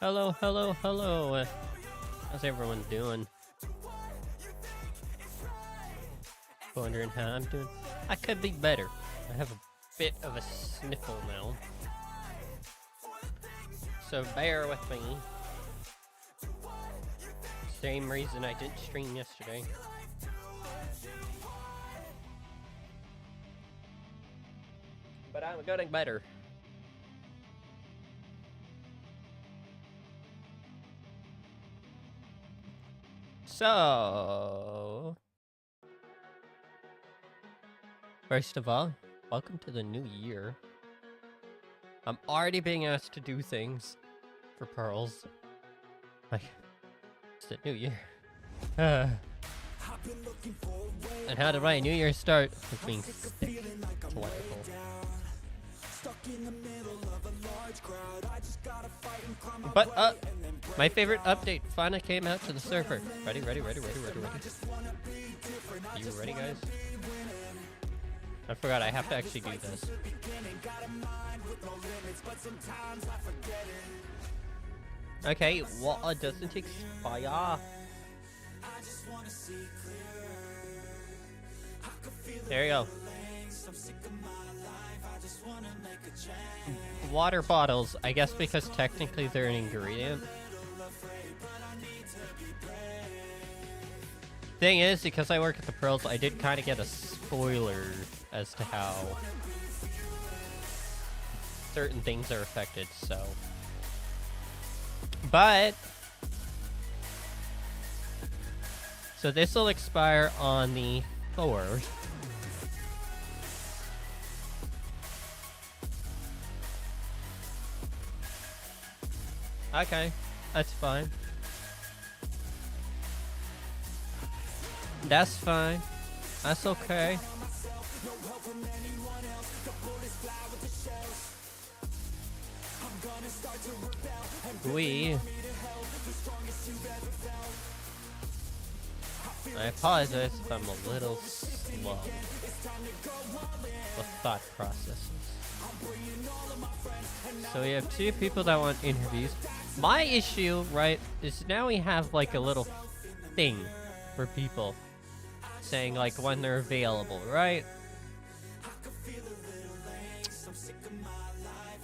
Hello, hello, hello. How's everyone doing? Wondering how I'm doing? I could be better. I have a bit of a sniffle now. So bear with me. Same reason I didn't stream yesterday. But I'm getting better. So, first of all, welcome to the new year. I'm already being asked to do things for pearls. Like, it's the new year. And how did my new year start? With being sick. It's wonderful. But, my favorite update finally came out to the server. Ready? You ready, guys? I forgot I have to actually do this. Okay, water doesn't expire. There you go. Water bottles, I guess because technically they're an ingredient. Thing is, because I work at the Pearls, I did kind of get a spoiler as to how certain things are affected, so. But, so this will expire on the 4th. Okay, that's fine. That's fine. That's okay. I apologize if I'm a little slow with thought processes. So we have 2 people that want interviews. My issue, right, is now we have like a little thing for people saying like when they're available, right?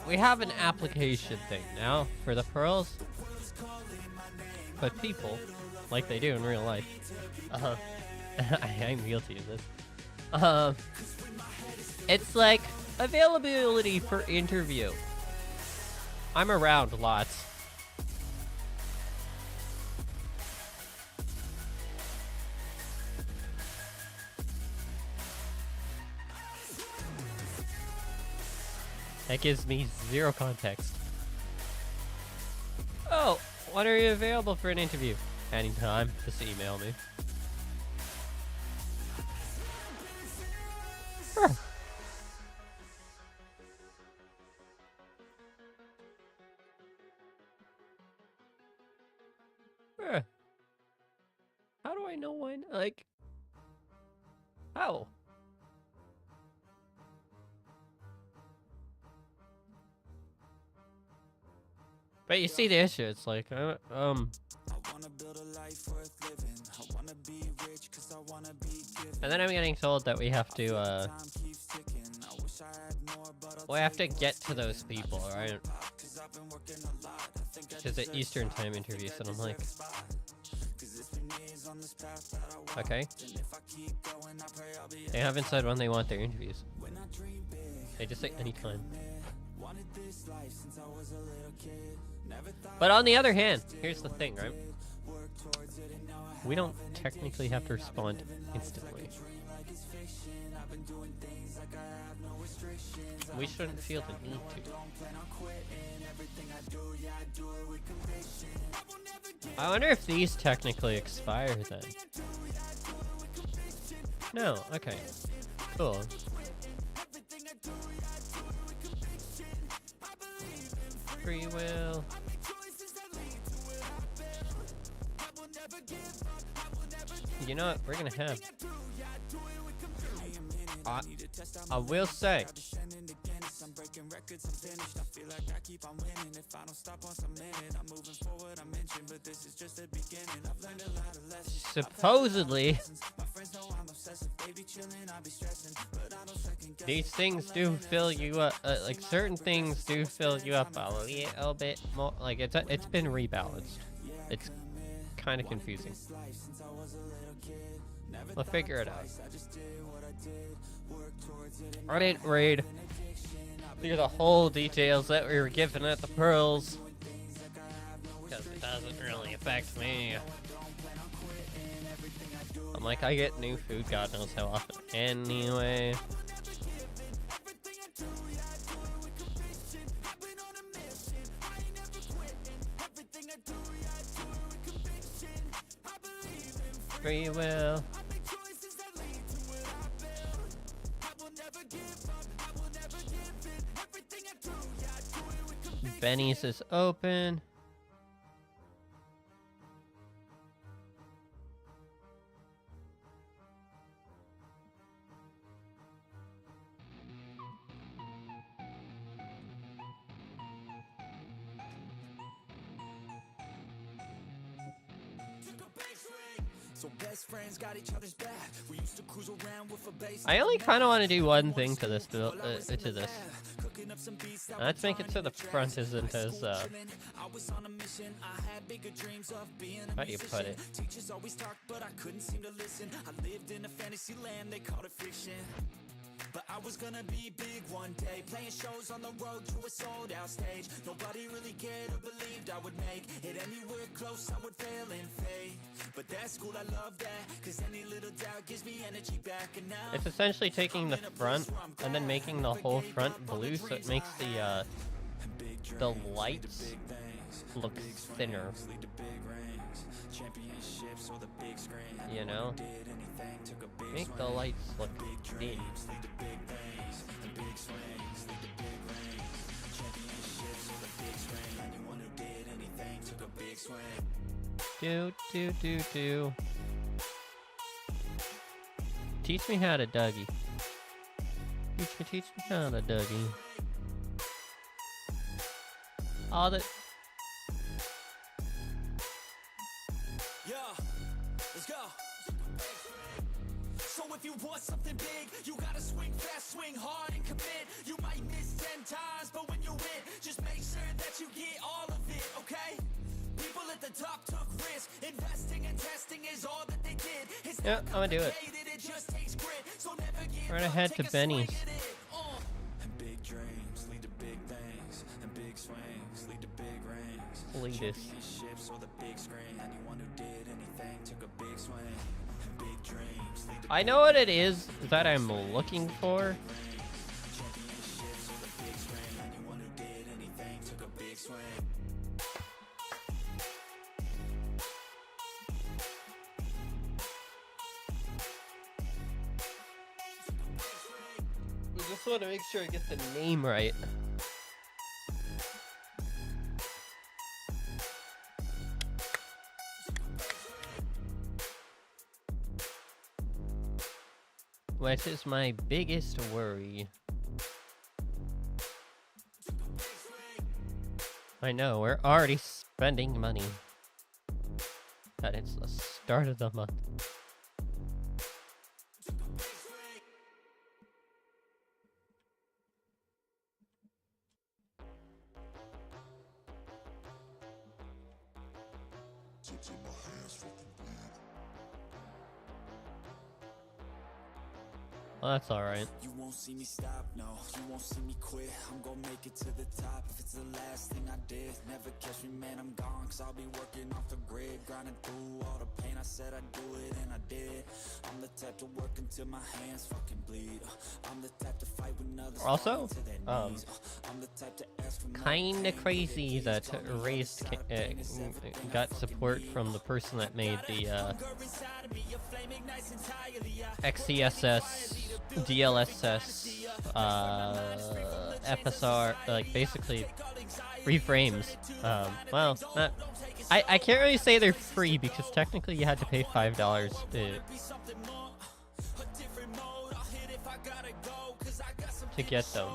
We have an application thing now for the Pearls, but people, like they do in real life, I'm guilty of this. It's like availability for interview. I'm around lots. That gives me 0 context. Oh, when are you available for an interview? Anytime, just email me. How do I know when? Like, how? But you see the issue, it's like, and then I'm getting told that we have to, get to those people, right? Because it's Eastern time interviews, and I'm like, okay. They haven't said when they want their interviews. They just say anytime. But on the other hand, here's the thing, right? We don't technically have to respond instantly. We shouldn't feel the need to. I wonder if these technically expire then. No, okay. Cool. Free will. You know what? We're gonna have. I will say, I'm breaking records, I'm finished. I feel like I keep on winning. If I don't stop once I'm in it, I'm moving forward, I'm mentioned. But this is just the beginning. I've learned a lot of lessons. Supposedly, My friends know I'm obsessive. They be chilling, I be stressing. But I don't second guess. these things do fill you up. Like certain things do fill you up a little bit more. Like it's been rebalanced. It's kind of confusing. We'll figure it out. I didn't read through the whole details that we were given at the Pearls, because it doesn't really affect me. I'm like, I get new food God knows how often anyway. Free will. Benny's is open. So best friends got each other's back. We used to cruise around with a bass. I only kind of want to do one thing to this build. Let's make it so the front isn't as how do you put it? Teachers always talk, but I couldn't seem to listen. I lived in a fantasy land, they called it fiction. But I was gonna be big one day, playing shows on the road to a sold out stage. Nobody really cared or believed I would make it anywhere close, I would fail and fade. But that's cool, I love that, cause any little doubt gives me energy back. And now It's essentially taking the front and then making the whole front blue, so it makes the lights look thinner. You know? Make the lights look thin. Do. Teach me how to Dougie. Teach me how to Dougie. All the... Let's go. So if you want something big, you gotta swing fast, swing hard, and commit. You might miss 10 times, but when you win, just make sure that you get all of it, okay? People at the top took risks. Investing and testing is all that they did. It's yeah, I'm gonna do it. Just takes grit, so never give right up, ahead take to a swing Benny's. at it. And big dreams lead to big things, and big swings lead to big rings. Latest. Championships or the big screen. Anyone who did anything took a big swing. And big dreams lead to I know what it is that I'm looking for. championships or the big screen. Anyone who did anything took a big swing. We just want to make sure I get the name right. Which is my biggest worry. I know, we're already spending money. And it's the start of the month. Well, that's alright. You won't see me stop, no, you won't see me quit. I'm gonna make it to the top if it's the last thing I did. Never catch me, man, I'm gone, cause I'll be working off the grid. Grinding through all the pain, I said I'd do it, and I did. I'm the type to work until my hands fucking bleed. I'm the type to fight when others Also, fall to their knees. I'm the type to ask for Kinda crazy that Raised got support from the person that made the XCSS, DLSS, FSR, like basically free frames. Well, I can't really say they're free because technically you had to pay $5 to get them.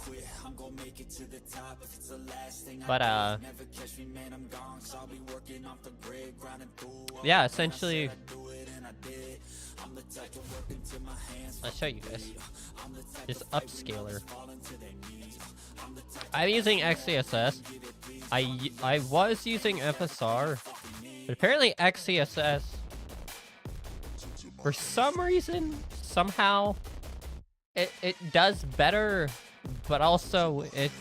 quit. I'm gonna make it to the top if it's the last thing But I do. Never catch me, man, I'm gone. 'Cause I'll be working off the grid, grinding through. yeah, essentially, I do it and I did. I'm the type to work until my hands I'll show you guys. I'm the type This to fight when upscaler. others fall into their knees. I'm the type I'm using XCSS. I was using FSR, but apparently XCSS, for some reason, somehow, it does better, but also it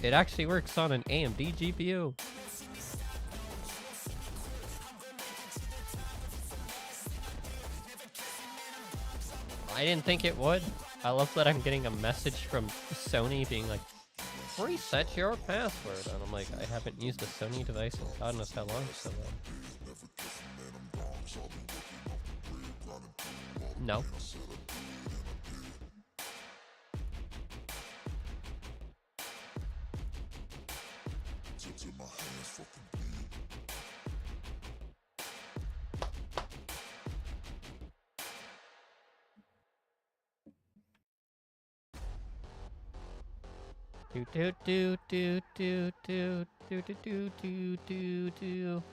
actually works on an AMD GPU. I didn't think it would. I love that I'm getting a message from Sony being like, reset your password. And I'm like, I haven't used a Sony device in God knows how long, so no. Do do do do do do do do do do do do.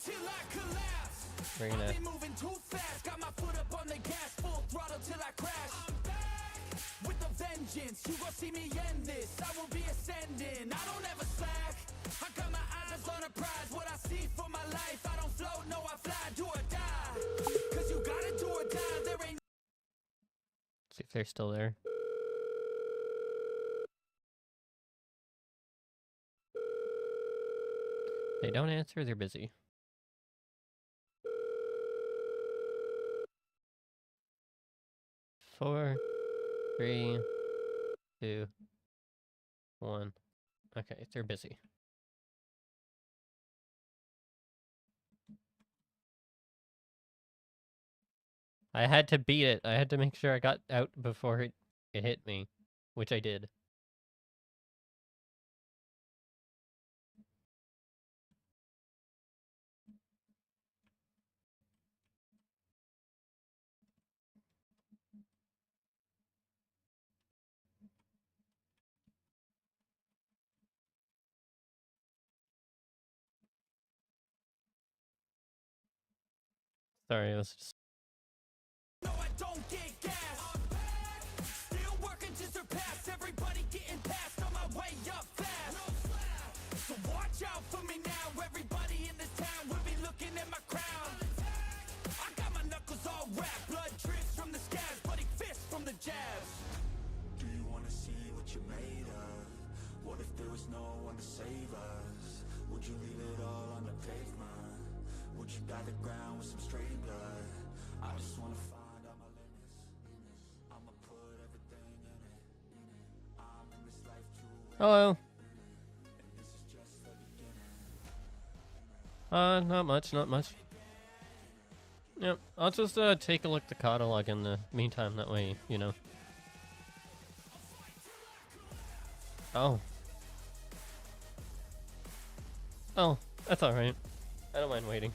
till I collapse. We're gonna. I've been moving too fast. Got my foot up on the gas, full throttle till I crash. I'm back with a vengeance. You gon' see me end this. I will be ascending. I don't ever slack. I got my eyes on a prize. What I see for my life. I don't float, no, I fly. Do or die. 'Cause you gotta do or die. There ain't. See if they're still there. They don't answer, they're busy. Four, three, two, one. Okay, they're busy. I had to beat it. I had to make sure I got out before it hit me, which I did. Sorry, I was just... No, I don't get gas. I'm back. Still working to surpass. Everybody getting past on my way up fast. No slack. So watch out for me now. Everybody in this town will be looking at my crown. I got my knuckles all wrapped. Blood drips from the scabs. Bloody fists from the jabs. Do you want to see what you're made of? What if there was no one to save us? Would you leave it all on the pavement? Would you guide the ground with some straight blood? I just wanna find out my limits. I'ma put everything in it. I'm in this life too. Hello. And this is just the beginning. Not much, not much. Yep, I'll just take a look at the catalog in the meantime, that way, you know. Oh. Oh, that's alright. I don't mind waiting.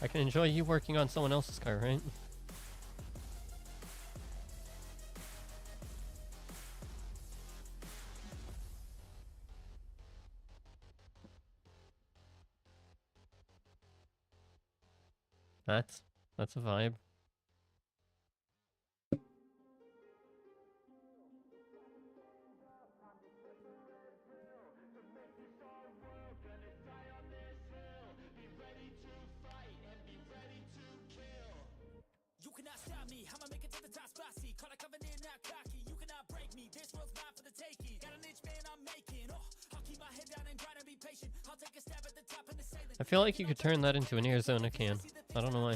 I can enjoy you working on someone else's car, right? That's a vibe. You cannot stop me, I'ma make it to the top spicy. Call a covenant, not cocky. You cannot break me, this world's mine for the taking. Got an itch, man, I'm making. Oh, I'll keep my head down and grind and be patient. I'll take a stab at the top and the sailing. I feel like you could turn that into an Arizona can. I don't know why.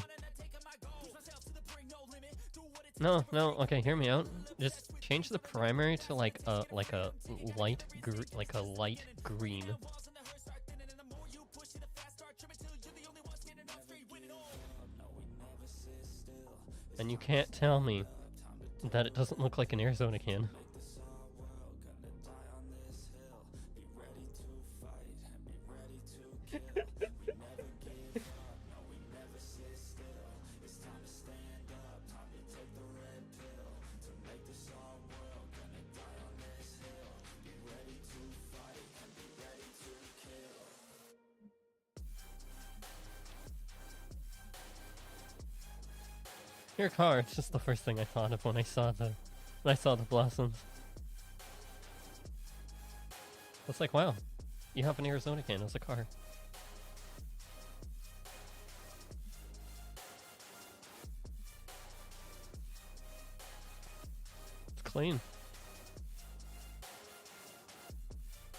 No, no, okay, hear me out. Just change the primary to like a light green. And you can't tell me that it doesn't look like an Arizona can. Your car, it's just the first thing I thought of when I saw the blossoms. It's like, wow, you have an Arizona can as a car. It's clean.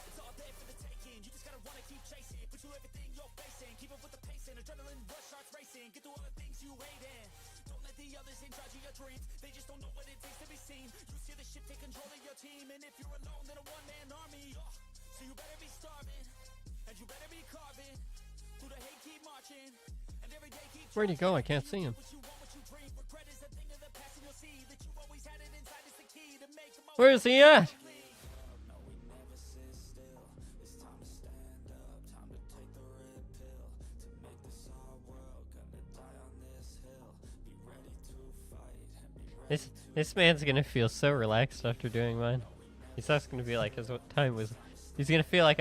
It's all there for the taking. You just gotta wanna keep chasing. Pursue everything you're facing. Keep up with the pace and adrenaline rush starts racing. Get through all the things you hate in. Don't let the others in charge of your dreams. They just don't know what it takes to be seen. You see the ship take control of your team, and if you're alone, then a one-man army. So you better be starving, and you better be carving. Through the hate, keep marching, and every day keep. Where'd he go? I can't see him. What you want, what you dream. Regret is a thing of the past, and you'll see that you always had it inside. Is the key to make the most. Where is he at? This man's gonna feel so relaxed after doing mine. He's just gonna be like, what time was? He's gonna feel like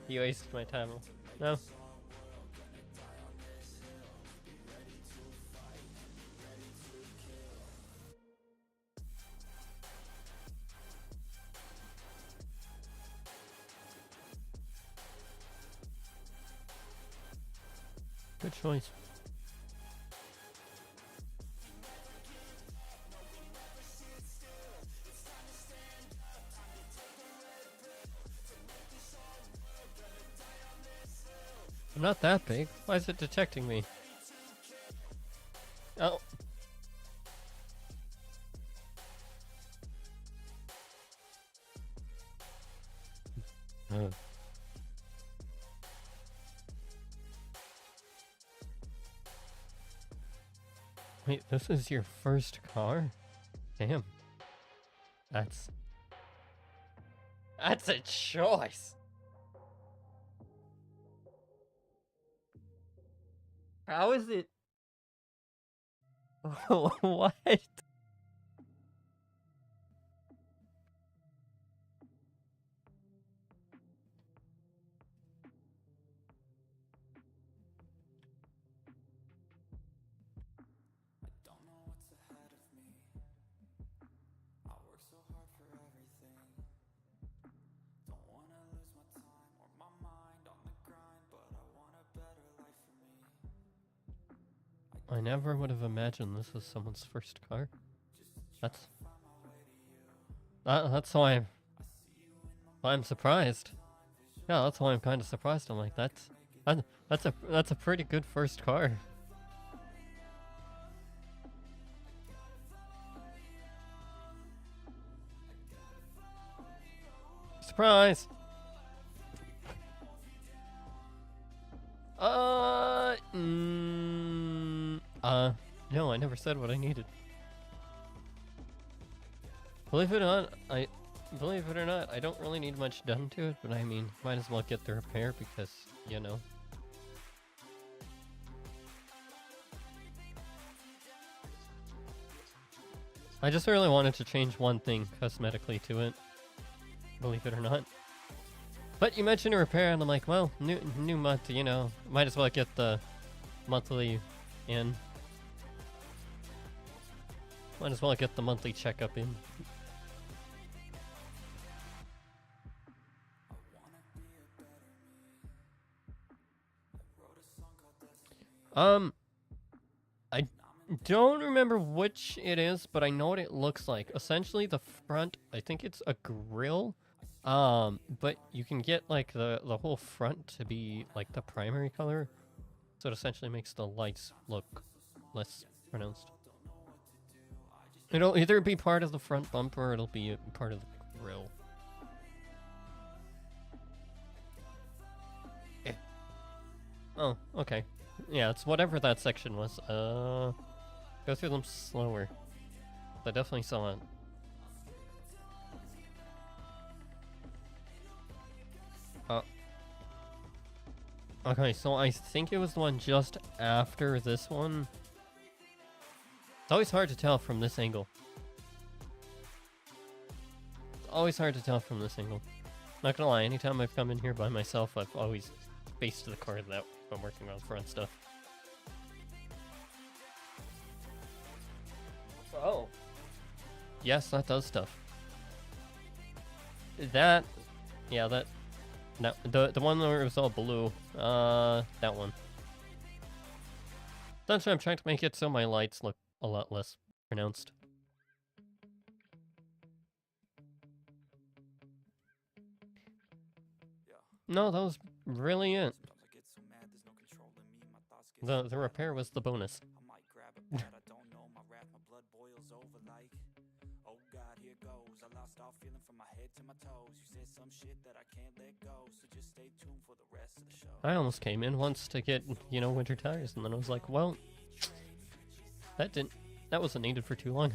he wasted my time. No. Good choice. I'm not that big. Why is it detecting me? Oh. Wait, this is your first car? Damn. That's a choice. How is it? What? I never would have imagined this was someone's first car. That's why I'm surprised. Yeah, that's why I'm kind of surprised. I'm like, that's a pretty good first car. Surprise! No, I never said what I needed. Believe it or not, I don't really need much done to it, but I mean, might as well get the repair because, you know. I just really wanted to change one thing cosmetically to it. Believe it or not. But you mentioned a repair, and I'm like, well, new month, you know, might as well get the monthly in. Might as well get the monthly checkup in. I don't remember which it is, but I know what it looks like. Essentially, the front, I think it's a grill. But you can get like the whole front to be like the primary color, so it essentially makes the lights look less pronounced. It'll either be part of the front bumper or it'll be part of the grill. Oh, okay. Yeah, it's whatever that section was. Go through them slower. I definitely saw it. Okay, so I think it was the one just after this one. It's always hard to tell from this angle. It's always hard to tell from this angle. Not gonna lie, anytime I've come in here by myself, I've always faced the car that I'm working on front stuff. Oh. Yes, that does stuff. That, yeah, that, no, the one where it was all blue, that one. Essentially, I'm trying to make it so my lights look a lot less pronounced. No, that was really it. The repair was the bonus. I almost came in once to get, you know, winter tires, and then I was like, well, that wasn't needed for too long.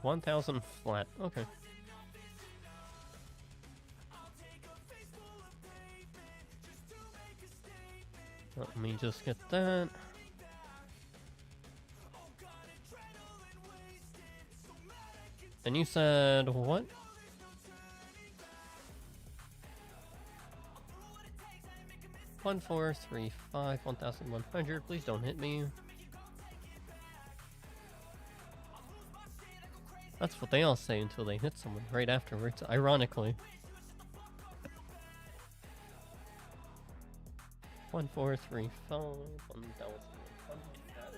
1,000 flat, okay. Let me just get that. And you said what? One, 4, 3, 5, 1,100. Please don't hit me. That's what they all say until they hit someone right afterwards, ironically. 1, 4, 3, 5,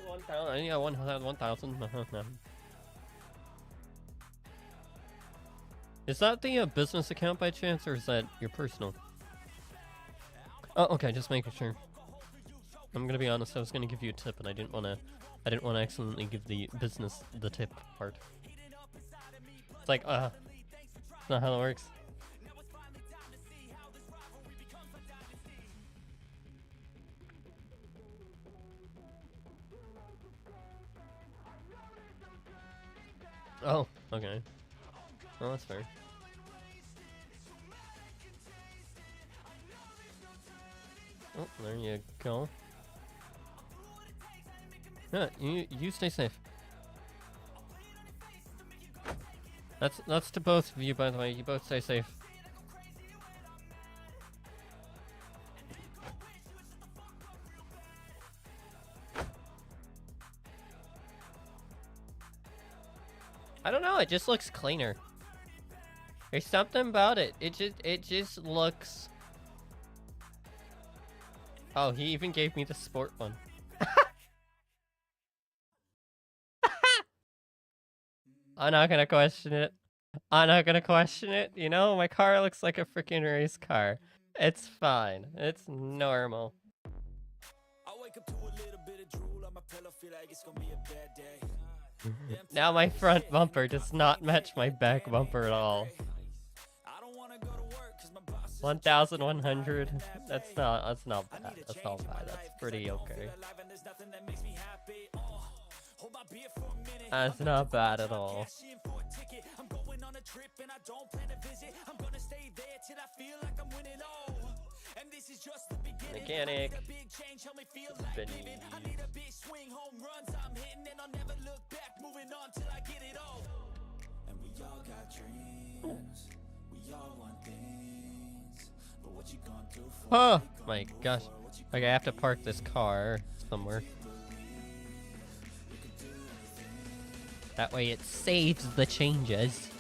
1,000. Yeah, 1,000. Is that the business account by chance, or is that your personal? Oh, okay, just making sure. I'm gonna be honest, I was gonna give you a tip, and I didn't wanna accidentally give the business the tip part. It's like, that's not how it works. Oh, okay. Well, that's fair. Oh, there you go. Yeah, you stay safe. That's to both of you, by the way. You both stay safe. I don't know. It just looks cleaner. There's something about it. It just looks. Oh, he even gave me the sport one. I'm not gonna question it. I'm not gonna question it. You know, my car looks like a freaking race car. It's fine. It's normal. Now my front bumper does not match my back bumper at all. 1,100. That's not bad. That's not bad. That's pretty okay. That's not bad at all. Mechanic. Oh my gosh. Okay, I have to park this car somewhere. That way it saves the changes.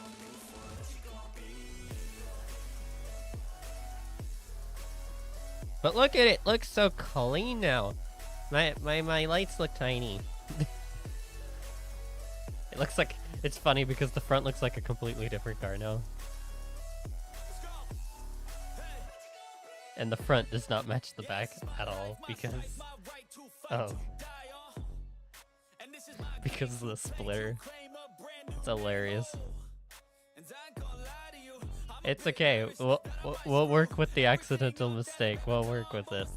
But look at it, looks so clean now. My lights look tiny. It looks like, it's funny because the front looks like a completely different car now. And the front does not match the back at all because, oh. Because of the splitter. It's hilarious. It's okay. We'll work with the accidental mistake. We'll work with it.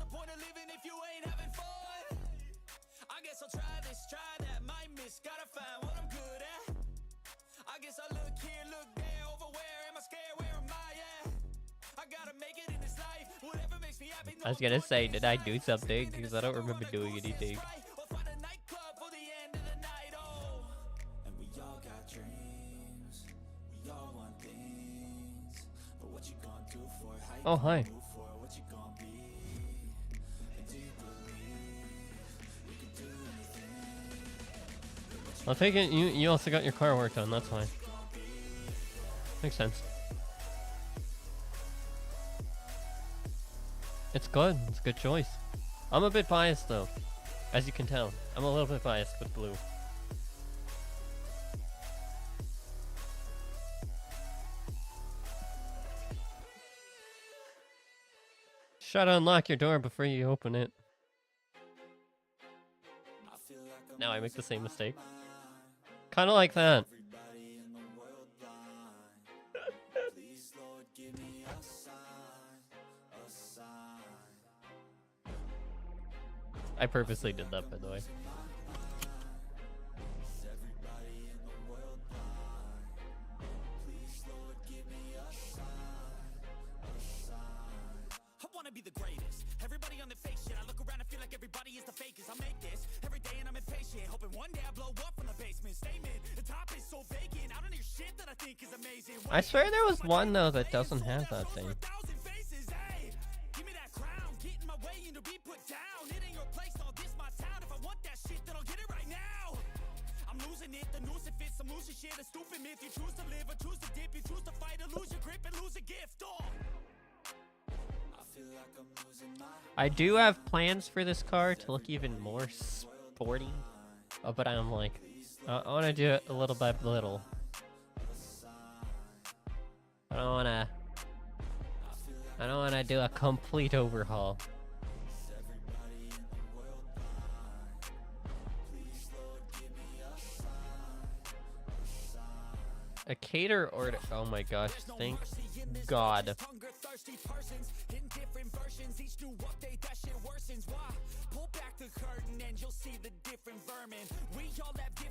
I was gonna say, did I do something? Because I don't remember doing anything. I'll take it. You also got your car worked on. That's fine. Makes sense. It's good. It's a good choice. I'm a bit biased though, as you can tell. I'm a little bit biased with blue. Try to unlock your door before you open it. Now I make the same mistake. Kind of like that. I purposely did that, by the way. Be the greatest. Everybody on the fake shit. I look around and feel like everybody is the fakest. I make this every day and I'm impatient, hoping one day I blow up from the basement. Statement, the top is so vacant. I don't hear shit that I think is amazing. I swear there was one though that doesn't have that thing. Hey, give me that crown, get in my way and to be put down. It ain't your place, all this my town. If I want that shit, then I'll get it right now. I'm losing it, the noose it fits. I'm losing shit, a stupid myth. You choose to live or choose to dip. You choose to fight or lose your grip and lose a gift. Oh. I do have plans for this car to look even more sporty, but I'm like, I want to do it a little by little. I don't want to do a complete overhaul. A cater order. Oh my gosh, thank God.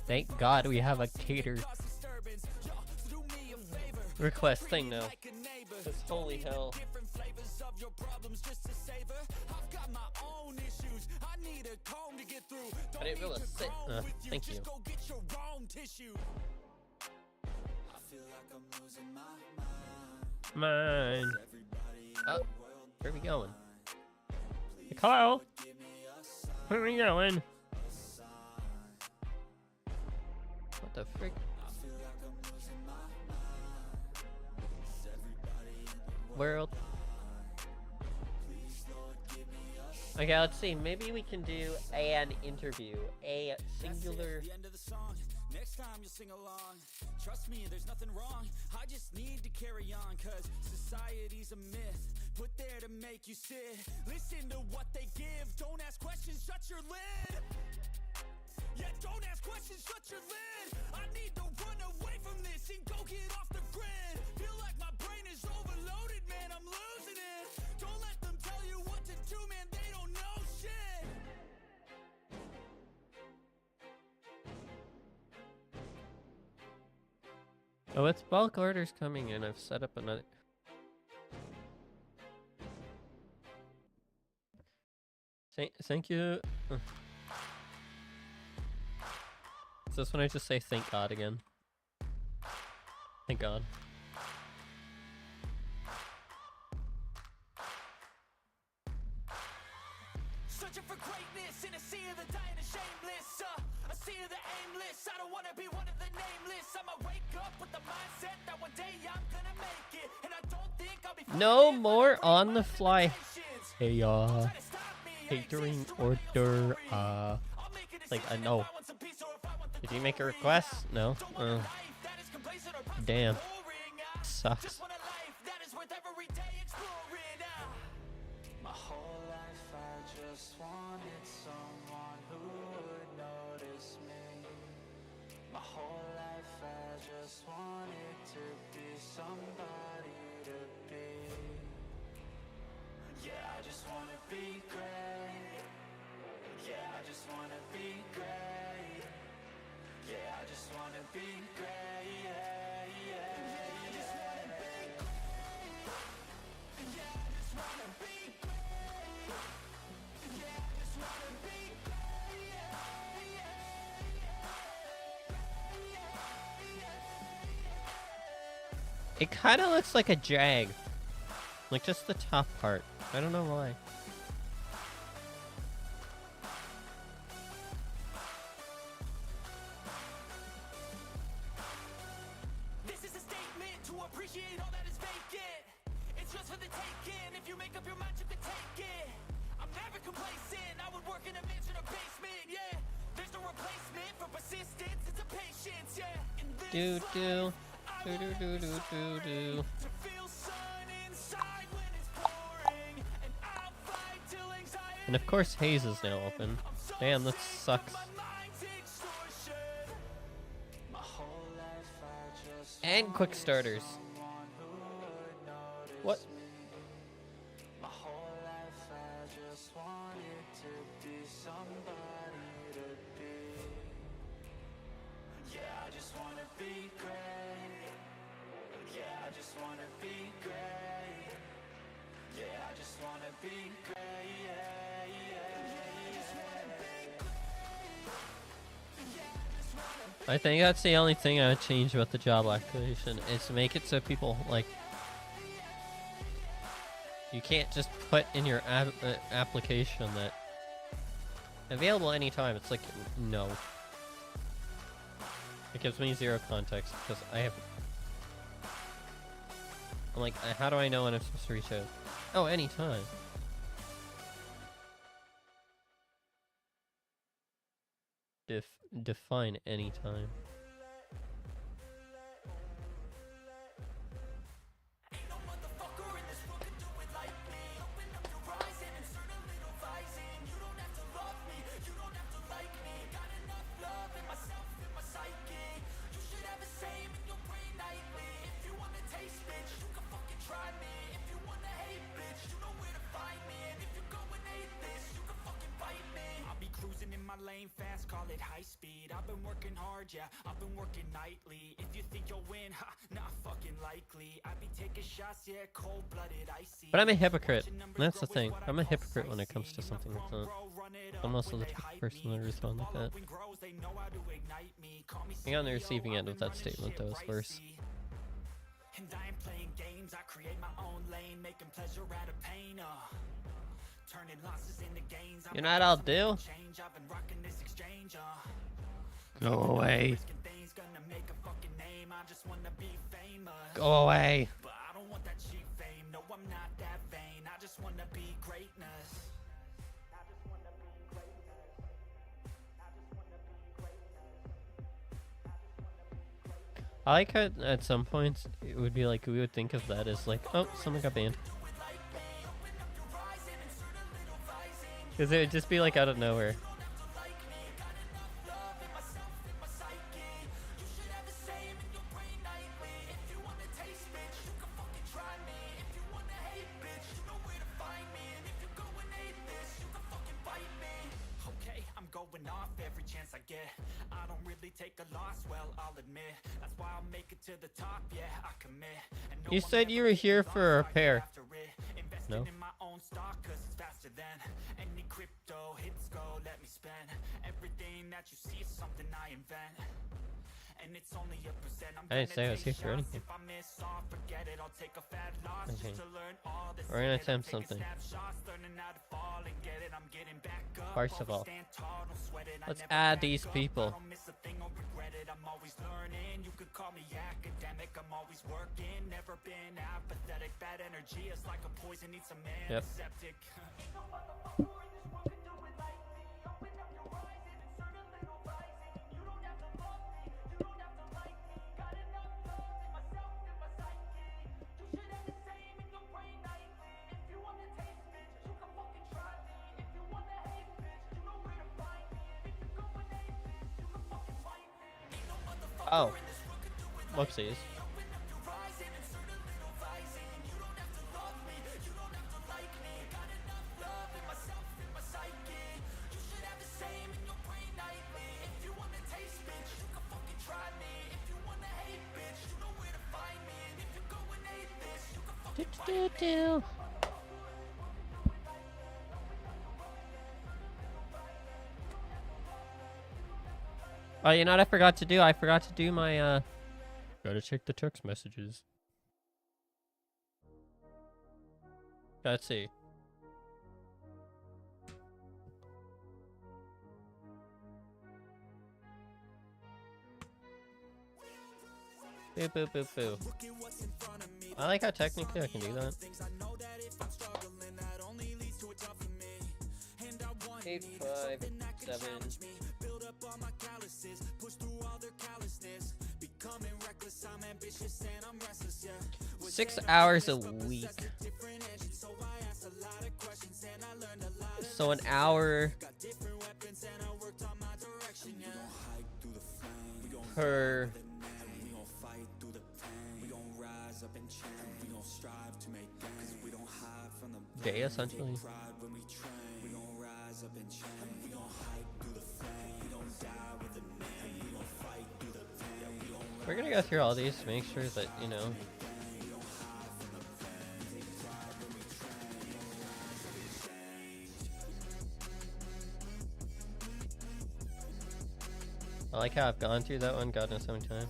Thank God we have a cater request thing now. That's holy hell. I didn't be able to sit. Thank you. Mine. Oh, where are we going? Hey, Kyle, where are we going? What the frick? World. Okay, let's see. Maybe we can do an interview, a singular. Next time you'll sing along. Trust me, there's nothing wrong. I just need to carry on, cause society's a myth put there to make you sit. Listen to what they give. Don't ask questions, shut your lid. Yeah, don't ask questions, shut your lid. I need to run away from this and go get off the grid. Feel like my brain is overloaded, man, I'm losing it. Don't let them tell you what to do, man, they don't know shit. Oh, it's bulk orders coming in. I've set up another. Thank you. Is this when I just say thank God again? Thank God. Searching for greatness in a sea of the dying and shameless. A sea of the aimless. I don't want to be one of the nameless. I'ma wake up with the mindset that one day I'm gonna make it. And I don't think I'll be no more on the fly. Hey, catering order. Like, no. Did you make a request? No. Damn. Sucks. My whole life I just wanted someone who would notice me. My whole life I just wanted to be somebody to be. Yeah, I just wanna be great. Yeah, I just wanna be great. Yeah, I just wanna be great. Yeah, yeah, yeah. I just wanna be great. Yeah, I just wanna be great. Yeah, I just wanna be great. Yeah, yeah, yeah. It kind of looks like a Jag. Like just the top part. I don't know why. for the taking. If you make up your mind, you can take it. I'm never complacent. I would work in a mansion or basement, yeah. There's no replacement for persistence. It's a patience, yeah. In this Do do life, I do wanna do be do do do. to feel sun inside when it's pouring, and I'll fight till anxiety. And of course, Hayes is now open. Damn, that sucks. And quick starters. What? My whole life I just wanted to be somebody to be. Yeah, I just wanna be great. Yeah, I just wanna be great. Yeah, I just wanna be great. Yeah, yeah, I just wanna be I think that's the only thing I would change about the job application is to make it so people like you can't just put in your application that available anytime. It's like no. It gives me zero context because I'm like, how do I know when I'm supposed to reach out? Oh, anytime. Define anytime. Ain't no motherfucker in this world can do it like me. Open up your eyes and insert a little rising. You don't have to love me, you don't have to like me. Got enough love in myself, in my psyche. You should have the same in your brain nightly. If you wanna taste, bitch, you can fucking try me. If you wanna hate, bitch, you know where to find me. And if you go and hate this, you can fucking bite me. I'll be cruising in my lane fast, call it high speed. I've been working hard, yeah, I've been working nightly. If you think you'll win, ha, not fucking likely. I be taking shots, yeah, cold-blooded, icy. But I'm a hypocrite. That's the thing. I'm a hypocrite when it comes to something like that. I'm also the type of person that responds like that. Being on the receiving end of that statement, though, is worse. And I ain't playing games, I create my own lane, making pleasure out of pain, turning losses into gains. You know what I'll do? I've been rocking this exchange, Go away. risking things, gonna make a fucking name. I just wanna be famous. Go away. But I don't want that cheap fame. No, I'm not that vain. I just wanna be greatness. I just wanna be greatness. I just wanna be greatness. I like how at some points it would be like we would think of that as like, oh, someone got banned. Because it would just be like out of nowhere. Okay, I'm going off every chance I get. I don't really take a loss, well, I'll admit. That's why I'll make it to the top, yeah, I commit. And no, You I'm said never you were here gonna for a lose, I repair. get after it. Investing No? in my own stock, cause it's faster than any crypto hits go, let me spend. Everything that you see is something I invent. And it's only a percent. I'm I didn't say I was here for anything. If I miss off, forget it. I'll take a fat loss Okay. just to learn all this. We're gonna attempt something. Learning how to fall and get it. I'm getting back up. First of all, Stand tall, don't sweat it. I let's never add back these up. people. I don't miss a thing or regret it. I'm always learning. You could call me academic. I'm always working. Never been apathetic. Bad energy is like a poison. Needs some antiseptic. Oh. Whoopsies. Do. Oh, you know what I forgot to do? I forgot to do my, gotta check the text messages. Let's see. Boo, boo, boo, boo. I like how technically I can do that. 857. Build up all my calluses, push through all their callousness. Becoming reckless, I'm ambitious and I'm restless, yeah. 6 hours a week. So an hour per day, essentially. We're gonna go through all these to make sure that, you know. I like how I've gone through that one, God knows how many times.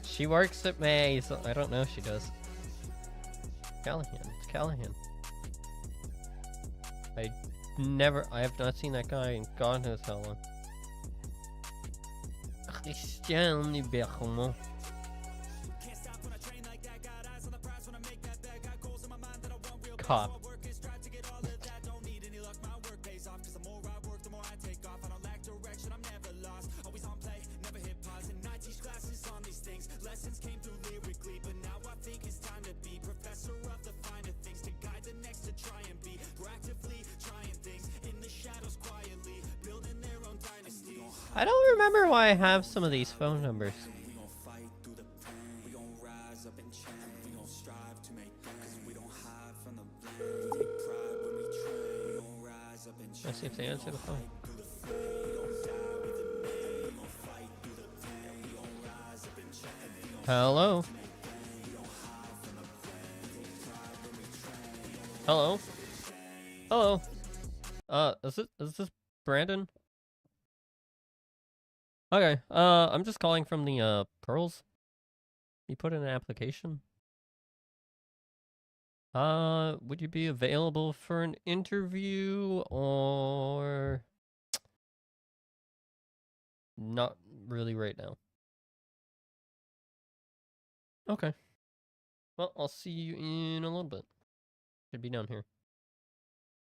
She works at May, so I don't know if she does. Callahan, it's Callahan. I have not seen that guy in God knows how long. Christian Bermond. Cop. I don't remember why I have some of these phone numbers. Let's see if they answer the phone. Hello? Hello? Hello? Is this Brandon? Okay, I'm just calling from the, Pearls. You put in an application? Would you be available for an interview, or... Not really right now. Okay. Well, I'll see you in a little bit. Should be down here.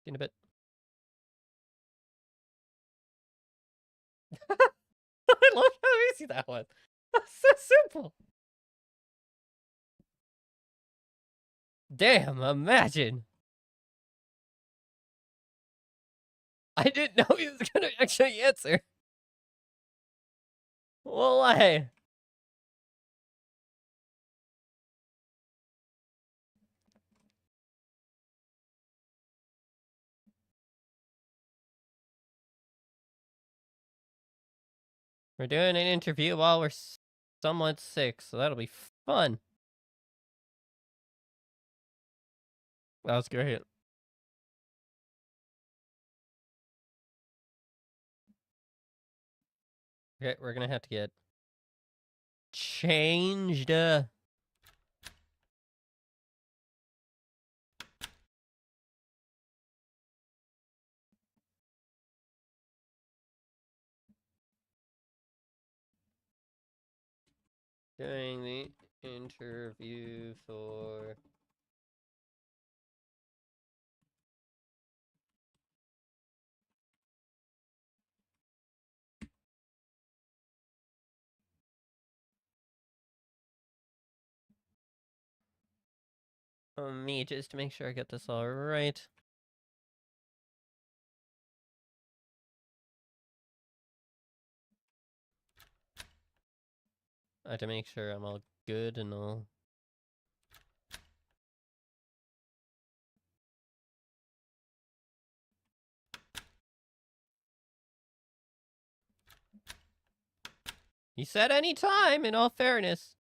See you in a bit. I love how easy that was. That's so simple. Damn, imagine. I didn't know he was gonna actually answer. Well, hey. We're doing an interview while we're somewhat sick, so that'll be fun. That was great. Okay, we're gonna have to get changed. Doing the interview for... me, just to make sure I get this all right. I have to make sure I'm all good and all. He said any time, in all fairness.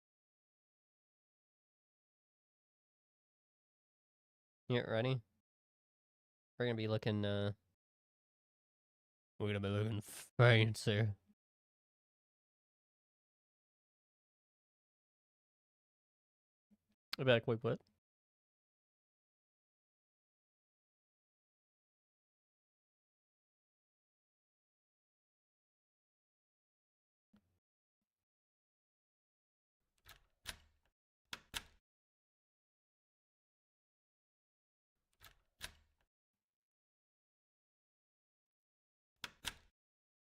Yeah, ready? We're gonna be looking, we're gonna be looking fancy. I'll be like, wait, what?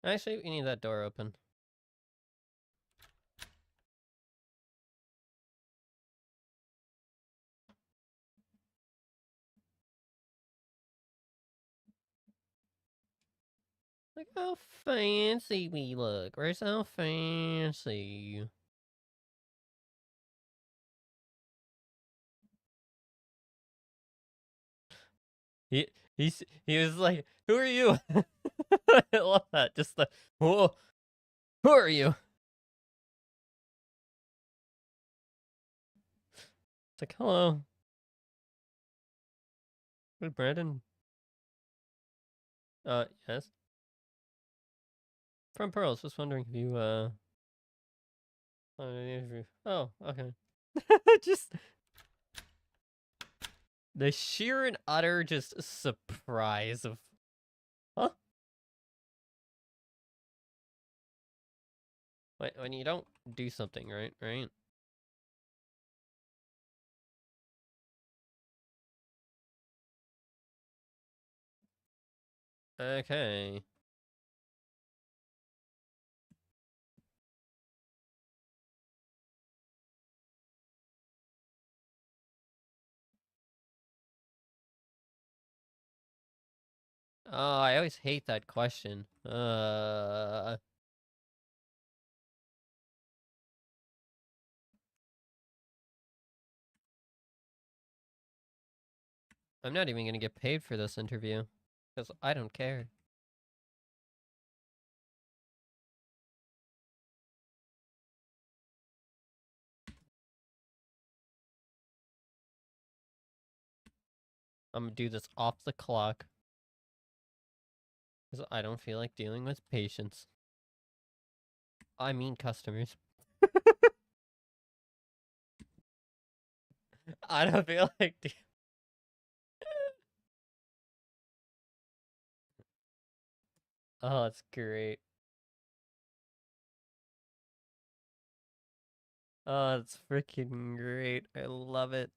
Actually, we need that door open. Look how fancy we look. We're so fancy. He he was like, "Who are you?" I love that. Just the whoa. Who are you? It's like, hello. Good, Brandon. Yes. From Pearls. Just wondering if you wanted an interview. Oh, okay. Just the sheer and utter just surprise of, huh? When you don't do something, right? Right? Okay. Oh, I always hate that question. I'm not even gonna get paid for this interview. Because I don't care. I'm gonna do this off the clock. Because I don't feel like dealing with patients. I mean customers. I don't feel like Oh, it's great. Oh, it's freaking great. I love it.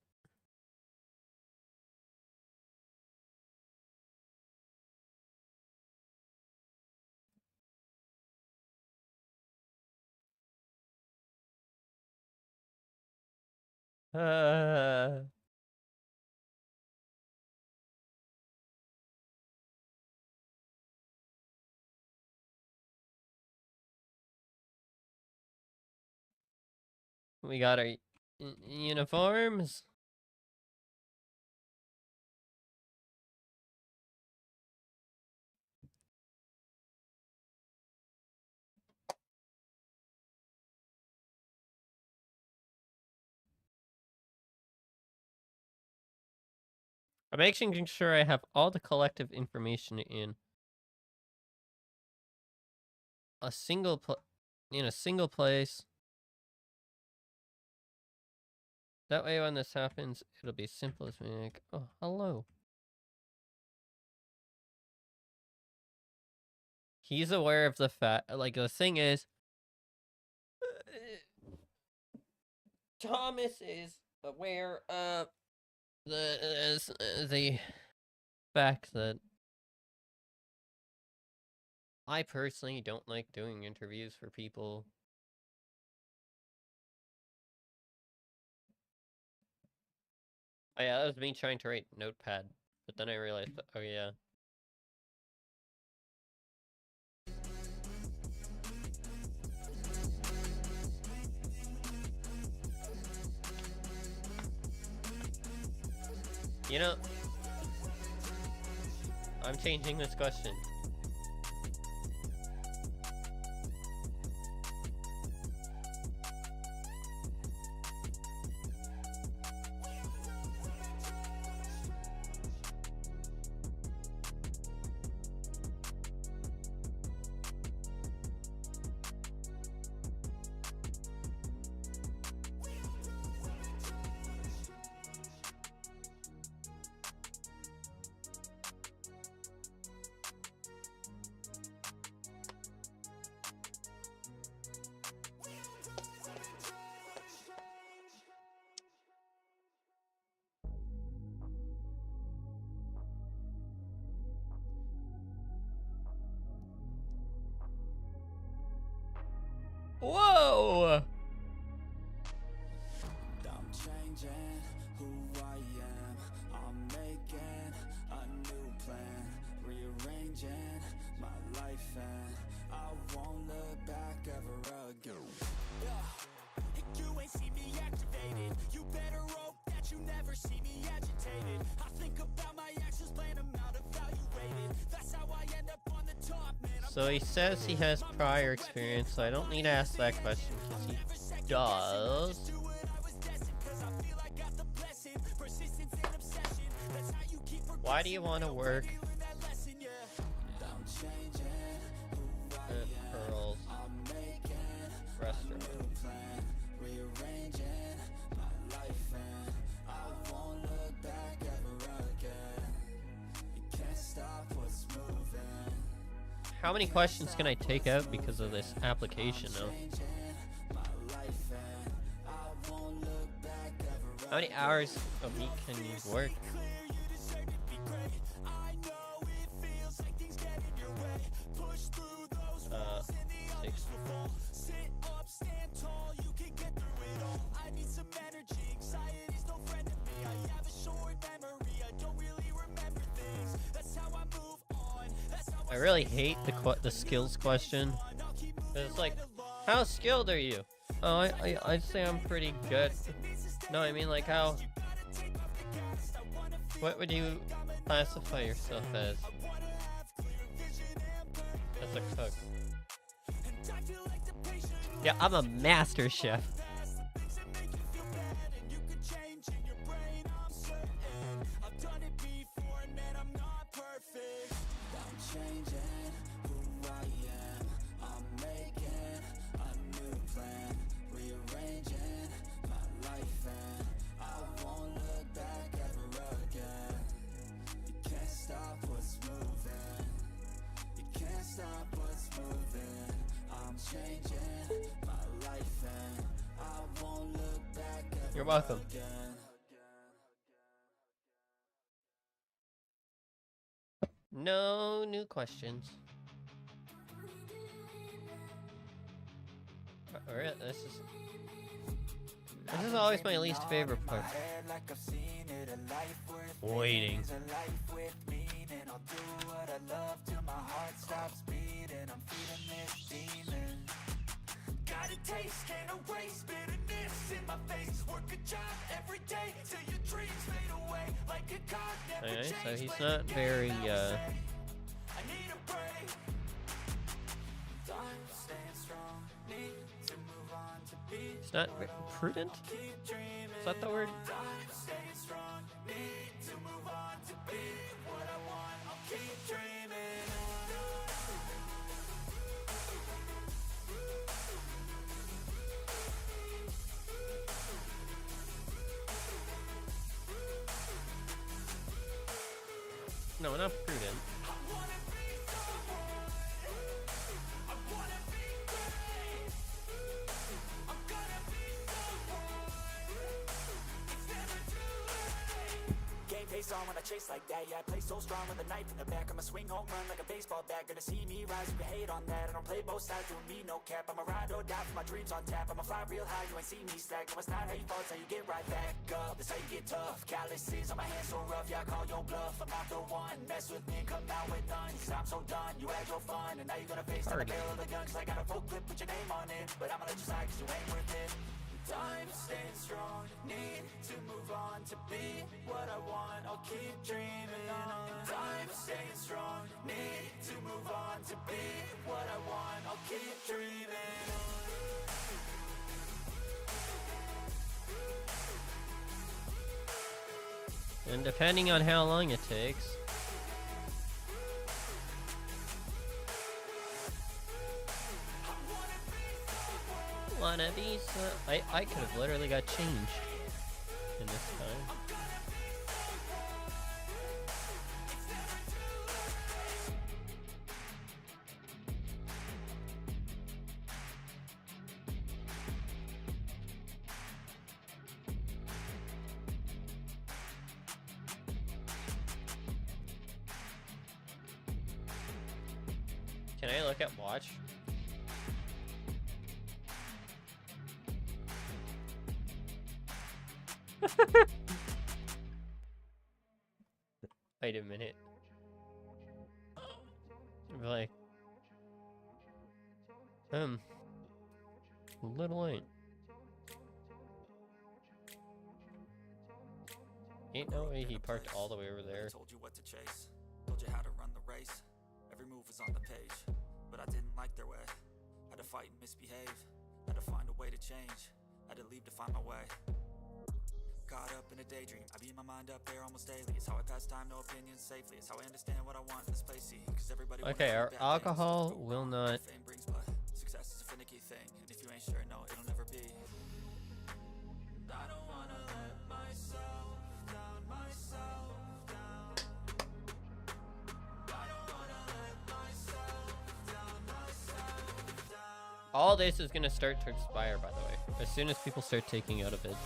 Uh, we got our uniforms. I'm making sure I have all the collective information in a single place. That way when this happens, it'll be simple as being like, oh, hello. He's aware of the fact, like, the thing is, Thomas is aware of the fact that I personally don't like doing interviews for people. Oh yeah, that was me trying to write Notepad, but then I realized, oh yeah. You know, I'm changing this question. I am. I'm making a new plan, rearranging my life, and I won't look back ever again. You ain't see me activated. You better hope that you never see me agitated. I think about my actions, plan them out, evaluated. That's how I end up on the top, man. So he says he has prior experience, so I don't need to ask that question because he does. Why do you want to work at Pearl's restaurant? How many questions can I take out because of this application now? How many hours a week can you work? 6. I really hate the skills question. It's like, how skilled are you? Oh, I'd say I'm pretty good. No, I mean like how... What would you classify yourself as? As a cook. Yeah, I'm a master chef. You're welcome. No new questions. Alright, this is always my least favorite part. Waiting. Got a taste, can't erase bitterness in my face. Work a job every day till your dreams fade away like a card never changed. So he's not very I need a break. Time staying strong, need to move on to be. It's not prudent? Is that the word? Time staying strong, need to move on to be what I want. I'll keep dreaming. No, not prudent. Game face on when I chase like that. Yeah, I play so strong with a knife in the back. I'ma swing home run like a baseball bat. Gonna see me rise, you can hate on that. I don't play both sides, doing me no cap. I'm a ride or die for my dreams on tap. I'ma fly real high, you ain't see me stack. No, it's not how you fall, it's how you get right back up. That's how you get tough. Calluses on my hands so rough, yeah, I call your bluff. I'm not the one, mess with me, come out with none. Cause I'm so done, you had your fun. And now you're gonna face the barrel of the gun. Cause I got a full clip, put your name on it. But I'ma let you slide cause you ain't worth it. Time staying strong, need to move on to be what I want, I'll keep dreaming on. Time staying strong, need to move on to be what I want, I'll keep dreaming on. And depending on how long it takes, wanna be so... I could have literally got changed in this time. Can I look at watch? Wait a minute. I'd be like, a little late. Ain't no way he parked all the way over there. Told you what to chase, told you how to run the race. Every move was on the page, but I didn't like their way. Had to fight and misbehave, had to find a way to change, had to leave to find my way. Caught up in a daydream, I beat my mind up there almost daily. It's how I pass time, no opinions safely. It's how I understand what I want in this place. See, cause everybody Okay, our alcohol will not. fame brings, but success is a finicky thing, and if you ain't sure, no, it'll never be. I don't wanna let myself down, myself down. I don't wanna let myself down, myself down. All this is gonna start to expire, by the way, as soon as people start taking out of it.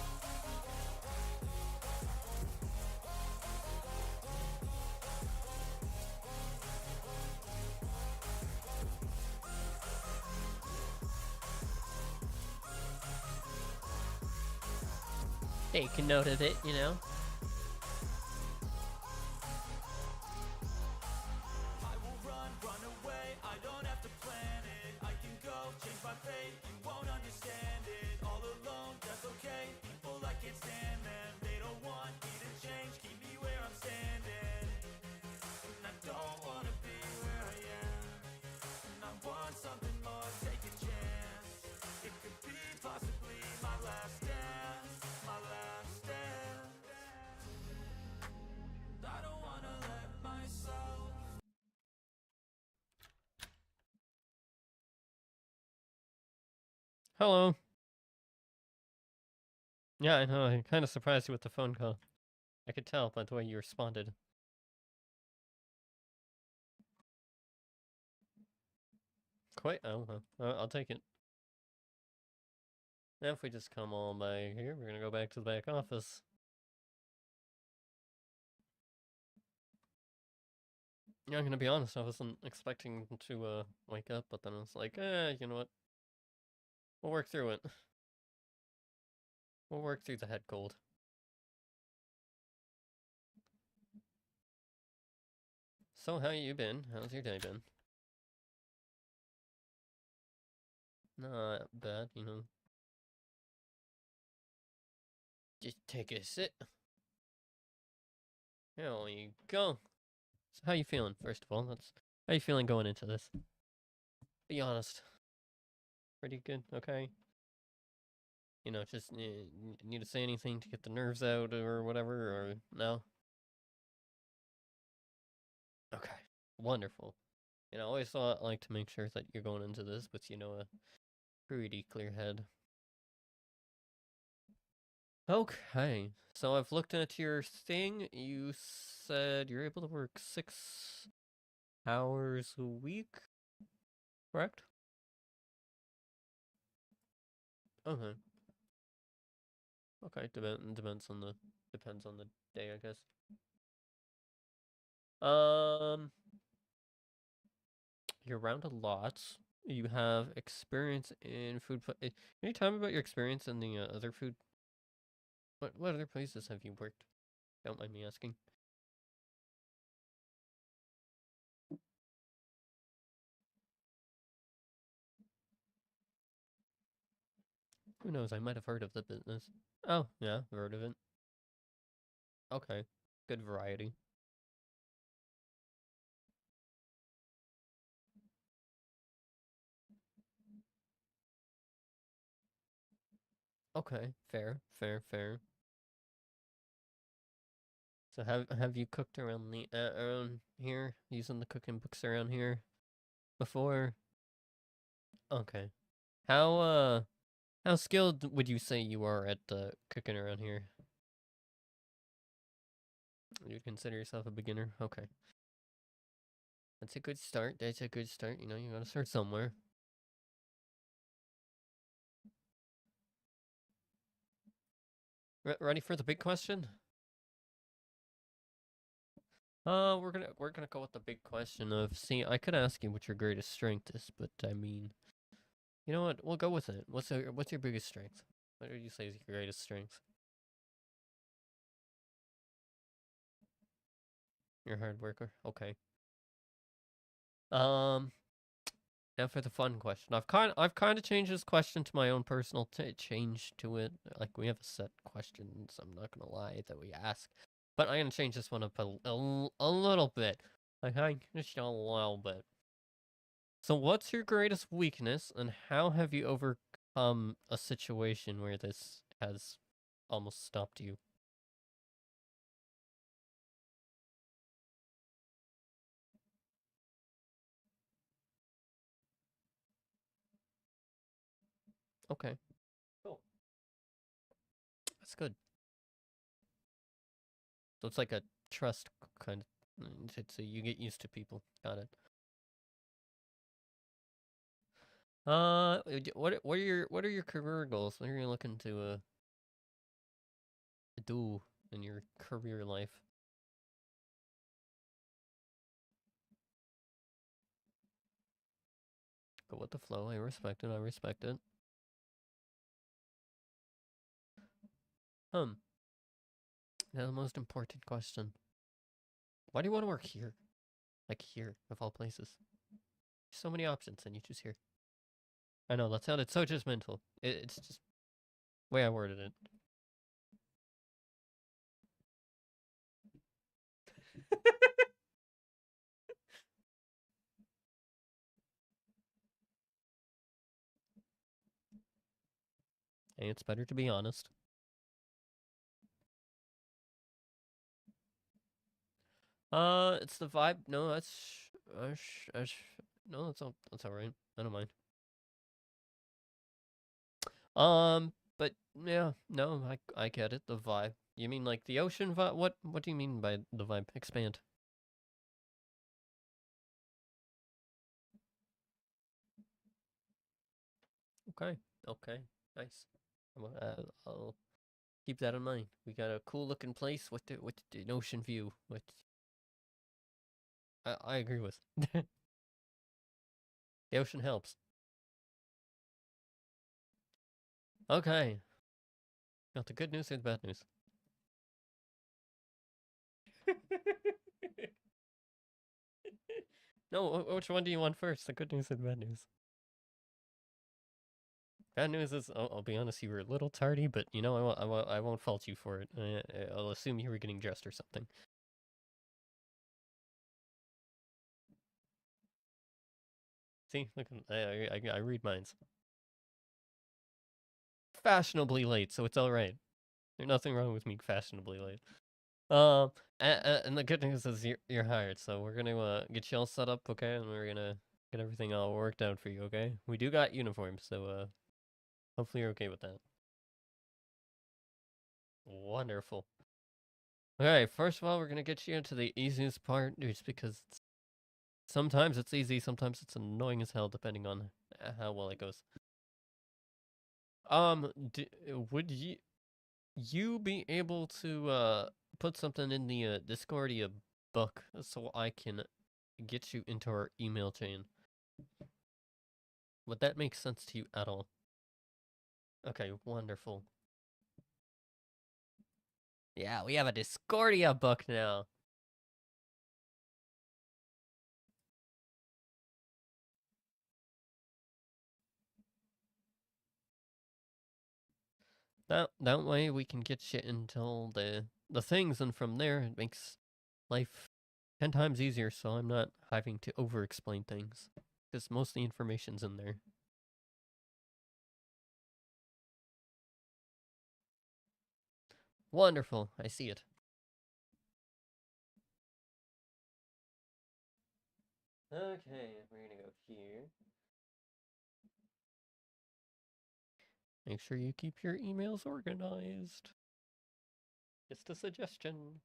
Take a note of it, you know. I will run away, I don't have to plan it. I can go, change my fate, you won't understand it. All alone, that's okay, people I can't stand them. They don't want me to change, keep me where I'm standing. And I don't wanna be where I am, and I want something more, take a chance. It could be possibly my last dance, my last dance. I don't wanna let myself. Hello. Yeah, I know. I kind of surprised you with the phone call. I could tell by the way you responded. Quite. Oh, well, I'll take it. Now, if we just come all by here, we're gonna go back to the back office. Yeah, I'm gonna be honest. I wasn't expecting to wake up, but then I was like, you know what? We'll work through it. We'll work through the head cold. So, how you been? How's your day been? Not bad, you know. Just take a sit. There you go. So, how you feeling? First of all, how you feeling going into this? Be honest. Pretty good. Okay. You know, just need to say anything to get the nerves out or whatever, or no? Okay. Wonderful. You know, I always like to make sure that you're going into this with, you know, a pretty clear head. Okay. So I've looked at your thing. You said you're able to work 6 hours a week, correct? Okay. Okay, depends on the day, I guess. You're around a lot. You have experience in food. Can you tell me about your experience in the other food? What other places have you worked? Don't mind me asking. Who knows? I might have heard of the business. Oh, yeah, I've heard of it. Okay, good variety. Okay, fair, fair, fair. So have you cooked around the around here using the cooking books around here before? Okay. How skilled would you say you are at cooking around here? You consider yourself a beginner? Okay. That's a good start. That's a good start. You know, you gotta start somewhere. Ready for the big question? We're gonna go with the big question of, see, I could ask you what your greatest strength is, but I mean, you know what? We'll go with it. What's your biggest strength? What would you say is your greatest strength? You're a hard worker. Okay. Um. Now for the fun question. I've kind of changed this question to my own personal change to it. Like we have a set questions. I'm not gonna lie that we ask, but I'm gonna change this one up a little bit. Like just a little bit. So, what's your greatest weakness, and how have you overcome a situation where this has almost stopped you? Okay, cool. That's good. So it's like a trust kind of. It's a, you get used to people. Got it. What are your career goals? What are you looking to do in your career life? Go with the flow. I respect it. I respect it. Um, now the most important question: why do you want to work here? Like here, of all places. So many options, and you choose here. I know that sounded so judgmental. It's just the way I worded it. Hey, it's better to be honest. It's the vibe. No, no, that's all right. I don't mind. But yeah, no, I get it. The vibe. You mean like the ocean vibe? What do you mean by the vibe? Expand. Okay, okay, nice. I'll keep that in mind. We got a cool looking place with an ocean view, which I agree with. The ocean helps. Okay, got the good news and the bad news. No, which one do you want first? The good news and the bad news? Bad news is, I'll be honest, you were a little tardy, but you know, I won't fault you for it. I'll assume you were getting dressed or something. See, look, I read minds. Fashionably late, so it's all right. There's nothing wrong with me fashionably late. And the good news is you're hired, so we're gonna get you all set up, okay? And we're gonna get everything all worked out for you, okay? We do got uniforms, so hopefully you're okay with that. Wonderful. Okay, first of all, we're gonna get you into the easiest part, just because sometimes it's easy, sometimes it's annoying as hell, depending on how well it goes. Would you be able to put something in the Discordia book so I can get you into our email chain? Would that make sense to you at all? Okay, wonderful. Yeah, we have a Discordia book now. That way we can get you into the things, and from there it makes life 10 times easier, so I'm not having to over explain things. Because most of the information's in there. Wonderful, I see it. Okay, we're gonna go here. Make sure you keep your emails organized. Just a suggestion.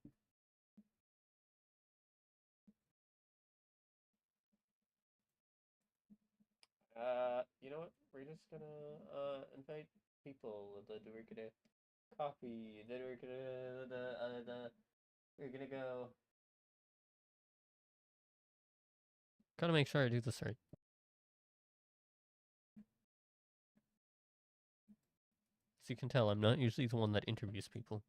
You know what? We're just gonna invite people that we're gonna copy. That we're gonna we're gonna go. Gotta make sure I do this right. As you can tell, I'm not usually the one that interviews people.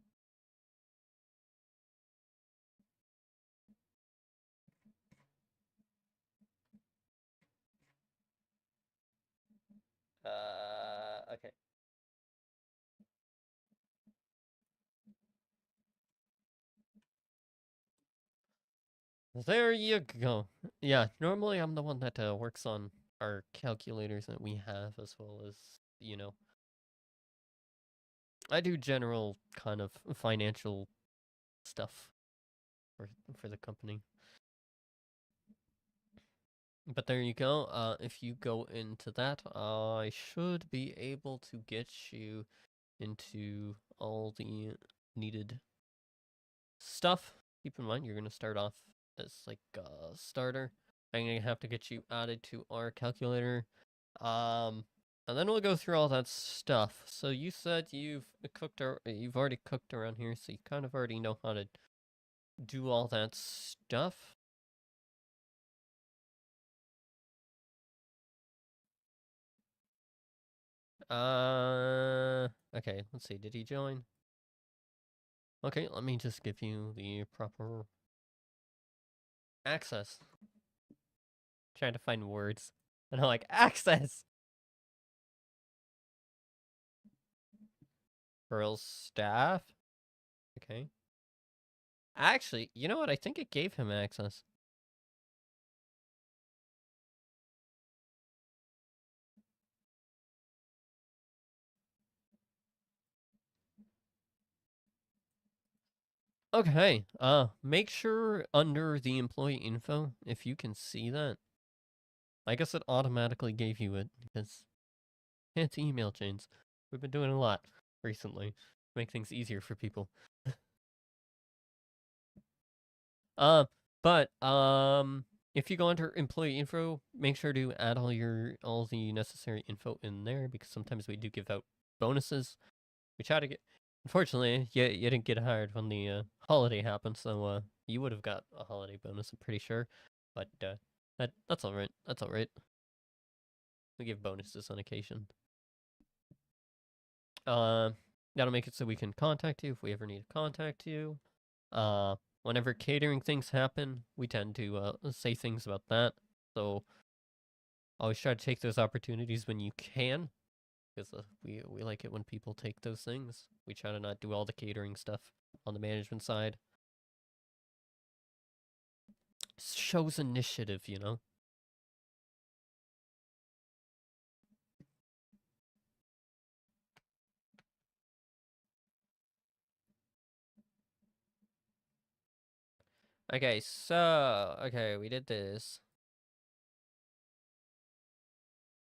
There you go. Yeah, normally I'm the one that works on our calculators that we have, as well as, you know, I do general kind of financial stuff for the company. But there you go. If you go into that, I should be able to get you into all the needed stuff. Keep in mind, you're gonna start off as like a starter. I'm gonna have to get you added to our calculator. And then we'll go through all that stuff. So you said you've already cooked around here, so you kind of already know how to do all that stuff. Okay, let's see. Did he join? Okay, let me just give you the proper access. Trying to find words. And I'm like, access! Pearl's staff? Okay. Actually, you know what? I think it gave him access. Okay, make sure under the employee info, if you can see that. I guess it automatically gave you it, because it's email chains. We've been doing a lot recently to make things easier for people. Uh, but if you go under employee info, make sure to add all the necessary info in there, because sometimes we do give out bonuses. We try to get. Unfortunately, you didn't get hired when the holiday happened, so you would have got a holiday bonus. I'm pretty sure, but that's all right. That's all right. We give bonuses on occasion. Uh, that'll make it so we can contact you if we ever need to contact you. Whenever catering things happen, we tend to say things about that. So always try to take those opportunities when you can, because we like it when people take those things. We try to not do all the catering stuff on the management side. Shows initiative, you know. Okay, so we did this.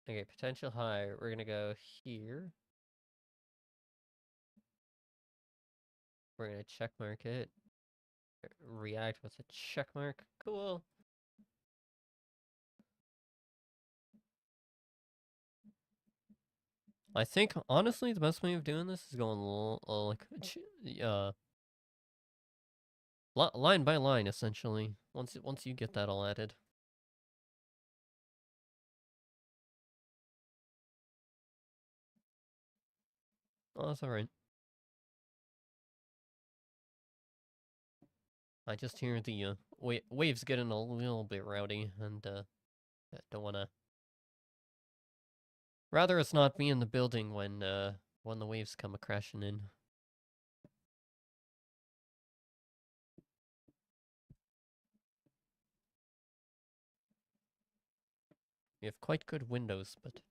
Okay, potential hire. We're gonna go here. We're gonna check mark it. React with a check mark. Cool. I think honestly the best way of doing this is going line by line essentially. Once you get that all added. Oh, that's all right. I just hear the waves getting a little bit rowdy, and don't wanna. Rather, it's not be in the building when the waves come a crashing in. We have quite good windows, but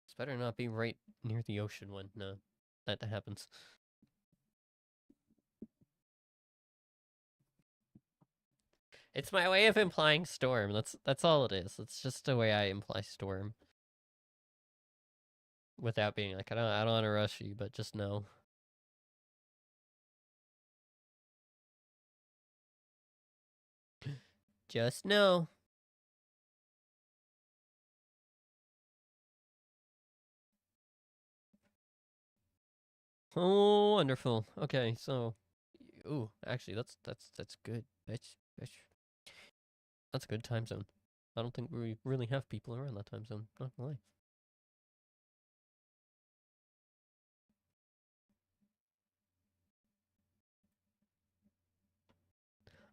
it's better not be right near the ocean when that happens. It's my way of implying storm. That's all it is. It's just the way I imply storm. Without being like, I don't want to rush you, but just know. Just know. Oh, wonderful. Okay, so, ooh, actually, that's good. Bitch. That's a good time zone. I don't think we really have people around that time zone. Not gonna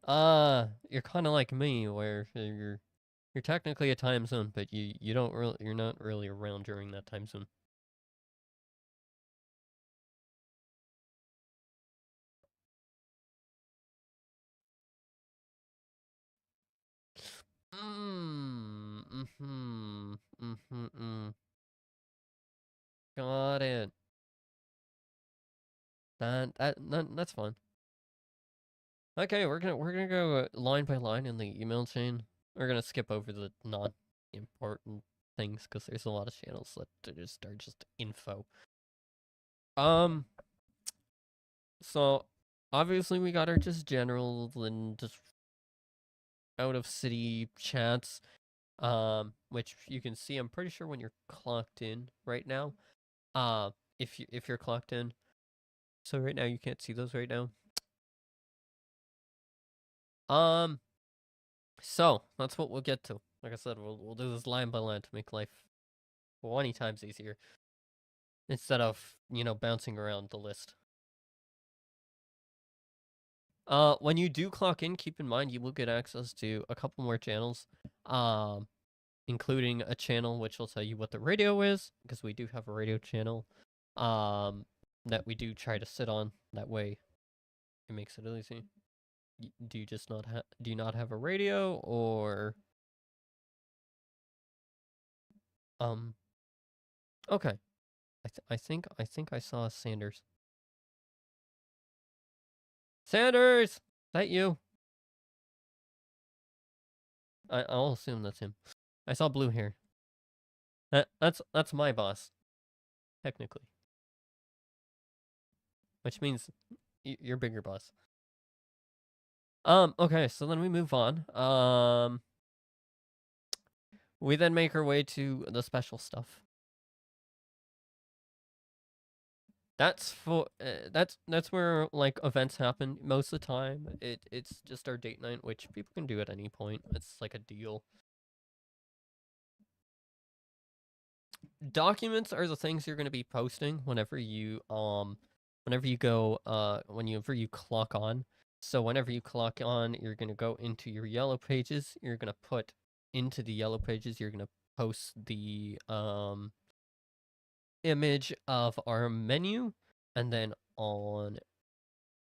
lie. You're kind of like me, where you're technically a time zone, but you're not really around during that time zone. Got it. That's fine. Okay, we're gonna go line by line in the email chain. We're gonna skip over the non-important things because there's a lot of channels that are just info. Um, so obviously we got our just general and just out of city chats. Which you can see. I'm pretty sure when you're clocked in right now. If you're clocked in. So right now you can't see those right now. So that's what we'll get to. Like I said, we'll do this line by line to make life 20 times easier instead of bouncing around the list. When you do clock in, keep in mind you will get access to a couple more channels, including a channel which will tell you what the radio is, because we do have a radio channel, that we do try to sit on. That way, it makes it easy. Do you just do you not have a radio, or okay. I think I saw Sanders. Sanders, is that you? I'll assume that's him. I saw blue hair. That's my boss, technically, which means you're bigger boss. Okay, so then we move on. We then make our way to the special stuff. That's that's where like events happen most of the time. It's just our date night, which people can do at any point. It's like a deal. Documents are the things you're going to be posting whenever you go whenever you clock on. So whenever you clock on, you're going to go into your yellow pages. You're going to put into the yellow pages, you're going to post the image of our menu, and then on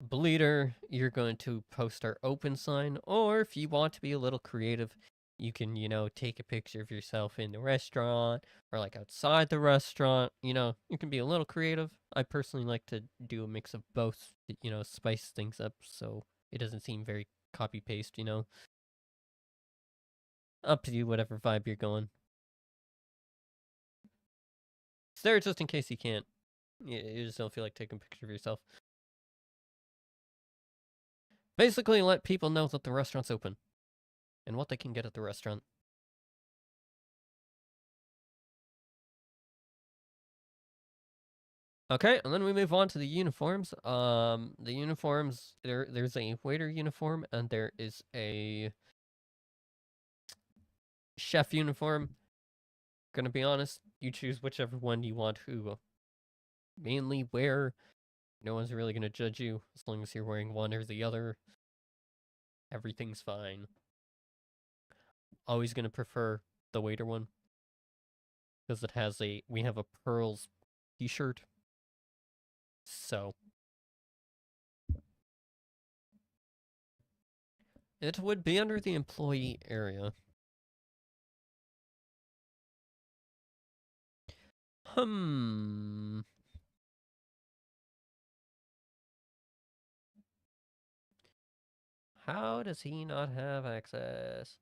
Bleeder, you're going to post our open sign, or if you want to be a little creative, you can, take a picture of yourself in the restaurant or like outside the restaurant. You can be a little creative. I personally like to do a mix of both, spice things up so it doesn't seem very copy paste, Up to you, whatever vibe you're going. It's there just in case you can't. You just don't feel like taking a picture of yourself. Basically, let people know that the restaurant's open and what they can get at the restaurant. Okay, and then we move on to the uniforms. The uniforms, there's a waiter uniform and there is a chef uniform. Gonna be honest, you choose whichever one you want to mainly wear. No one's really gonna judge you as long as you're wearing one or the other. Everything's fine. Always gonna prefer the waiter one because we have a pearls t-shirt. So it would be under the employee area. How does he not have access?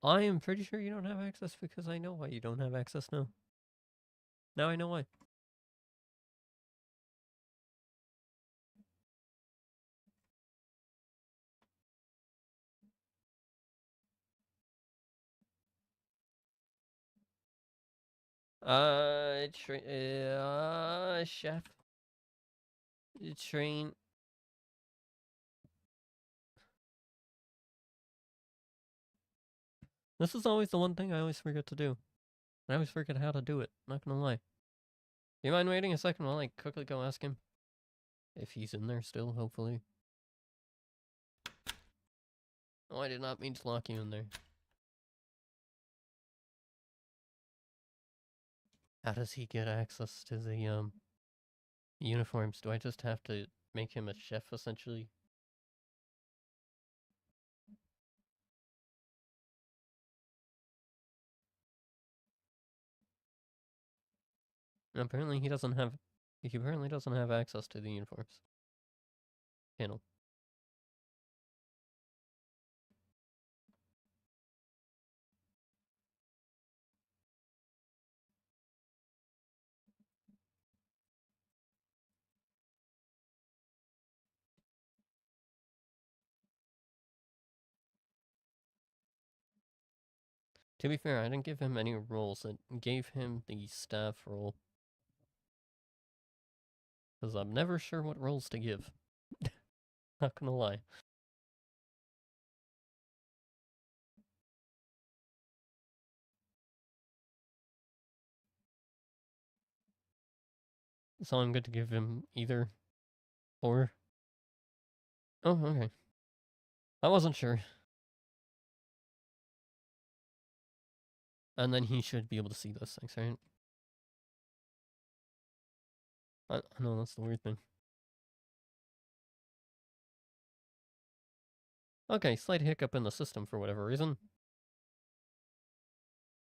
I am pretty sure you don't have access because I know why you don't have access now. Now I know why. Chef. Train. This is always the one thing I always forget to do. I always forget how to do it, not gonna lie. You mind waiting a second while I quickly go ask him? If he's in there still, hopefully. Oh, I did not mean to lock you in there. How does he get access to the uniforms? Do I just have to make him a chef essentially? Apparently he doesn't have. He apparently doesn't have access to the uniforms panel. To be fair, I didn't give him any roles. I gave him the staff role. Because I'm never sure what roles to give. Not gonna lie. So I'm good to give him either or. Oh, okay. I wasn't sure. And then he should be able to see those things, right? I know, that's the weird thing. Okay, slight hiccup in the system for whatever reason.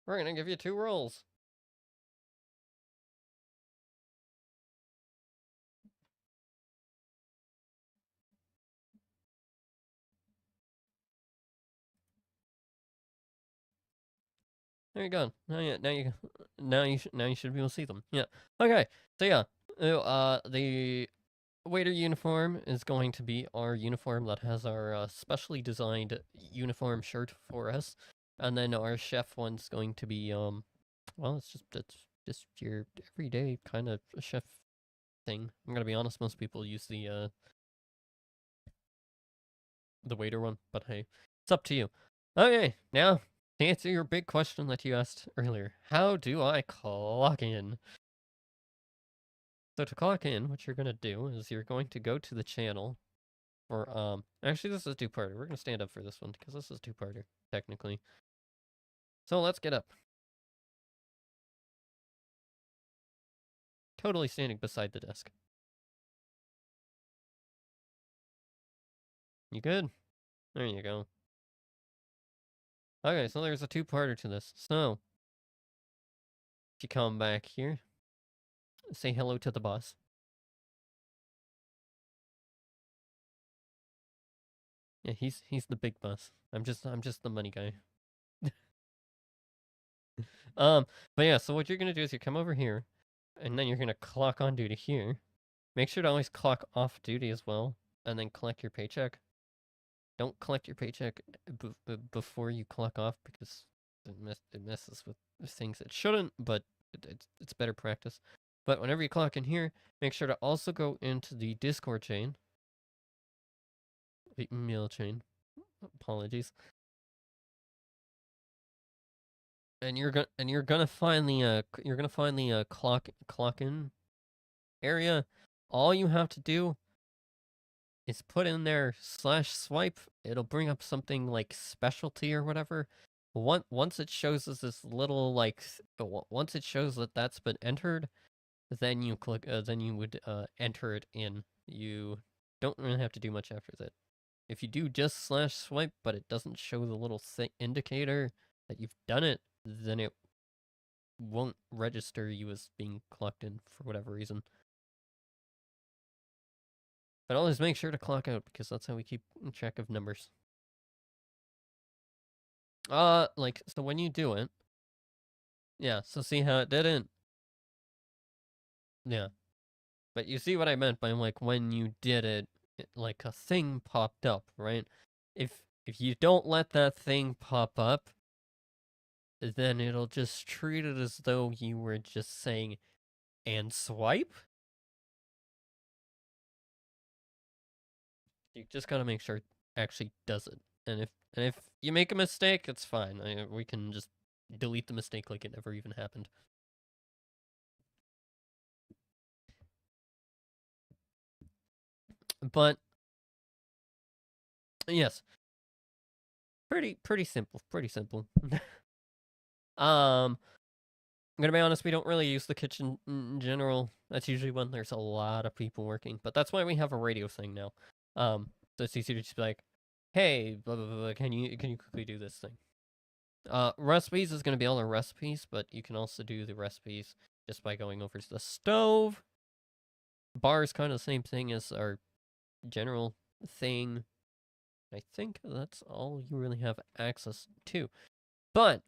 We're gonna give you 2 roles. There you go. Now you should be able to see them. Yeah. Okay. So yeah, the waiter uniform is going to be our uniform that has our specially designed uniform shirt for us, and then our chef one's going to be well, it's just your everyday kind of chef thing. I'm gonna be honest, most people use the waiter one, but hey, it's up to you. Okay, now to answer your big question that you asked earlier, how do I clock in? So to clock in, what you're gonna do is you're going to go to the channel, or actually this is a two-parter. We're gonna stand up for this one because this is a two-parter technically. So let's get up. Totally standing beside the desk. You good? There you go. Okay, so there's a two-parter to this. So if you come back here, say hello to the boss. Yeah, he's the big boss. I'm just the money guy. But yeah, so what you're gonna do is you come over here, and then you're gonna clock on duty here. Make sure to always clock off duty as well, and then collect your paycheck. Don't collect your paycheck before you clock off because it messes with things it shouldn't, but it's better practice. But whenever you clock in here, make sure to also go into the Discord chain, the email chain. Apologies. And you're gonna find the clock in area. All you have to do is put in there /swipe. It'll bring up something like specialty or whatever. Once it shows us this little like once it shows that that's been entered, then you click then you would enter it in. You don't really have to do much after that. If you do just /swipe but it doesn't show the little indicator that you've done it, then it won't register you as being clocked in for whatever reason. But always make sure to clock out because that's how we keep track of numbers. Like, so when you do it, yeah, so see how it didn't? Yeah. But you see what I meant by, like, when you did it, like, a thing popped up, right? If you don't let that thing pop up, then it'll just treat it as though you were just saying, and swipe? You just gotta make sure it actually does it. And if you make a mistake, it's fine. We can just delete the mistake like it never even happened. But yes, pretty simple. Um, I'm gonna be honest, we don't really use the kitchen in general. That's usually when there's a lot of people working, but that's why we have a radio thing now. So it's easier to just be like, hey, blah blah blah, can you quickly do this thing? Recipes is gonna be all our recipes, but you can also do the recipes just by going over to the stove. Bar is kind of the same thing as our general thing. I think that's all you really have access to. But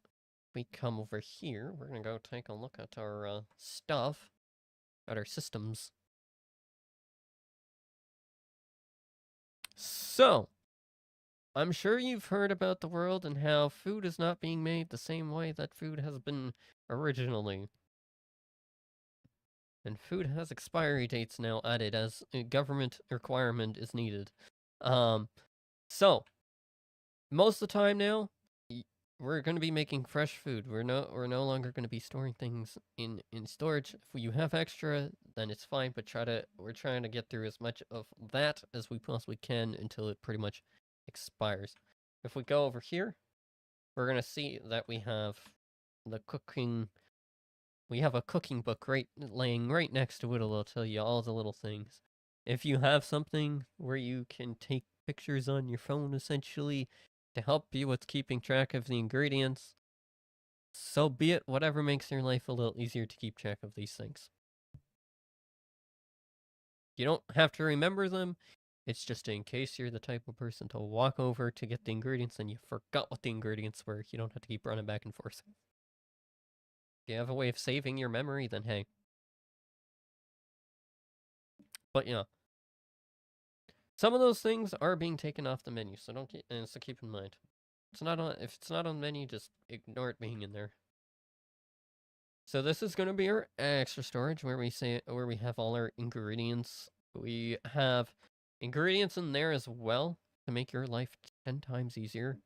we come over here, we're gonna go take a look at our stuff, at our systems. So, I'm sure you've heard about the world and how food is not being made the same way that food has been originally. And food has expiry dates now added as a government requirement is needed. So most of the time now, we're going to be making fresh food. We're no longer going to be storing things in storage. If you have extra, then it's fine. But we're trying to get through as much of that as we possibly can until it pretty much expires. If we go over here, we're going to see that we have the cooking. We have a cooking book laying right next to it. It'll tell you all the little things. If you have something where you can take pictures on your phone, essentially, to help you with keeping track of the ingredients, so be it. Whatever makes your life a little easier to keep track of these things. You don't have to remember them. It's just in case you're the type of person to walk over to get the ingredients and you forgot what the ingredients were. You don't have to keep running back and forth. If you have a way of saving your memory, then hey. But yeah. Some of those things are being taken off the menu, so keep in mind. If it's not on the menu, just ignore it being in there. So this is going to be our extra storage where we have all our ingredients. We have ingredients in there as well to make your life 10 times easier.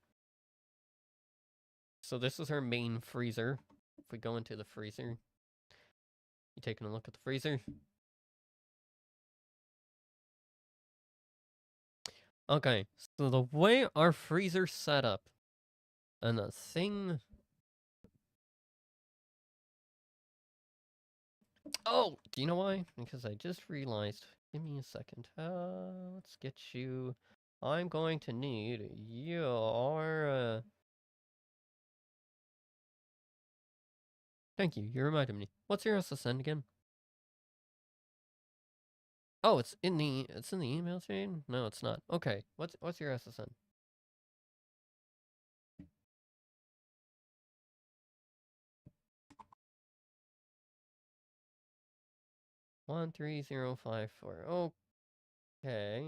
So this is our main freezer. If we go into the freezer, you taking a look at the freezer? Okay, so the way our freezer's set up, and the thing... Oh, do you know why? Because I just realized. Give me a second. Let's get you... I'm going to need your... Thank you, you reminded me. What's your SSN again? Oh, it's in the email chain? No, it's not. Okay, what's your SSN? One 13054. Okay.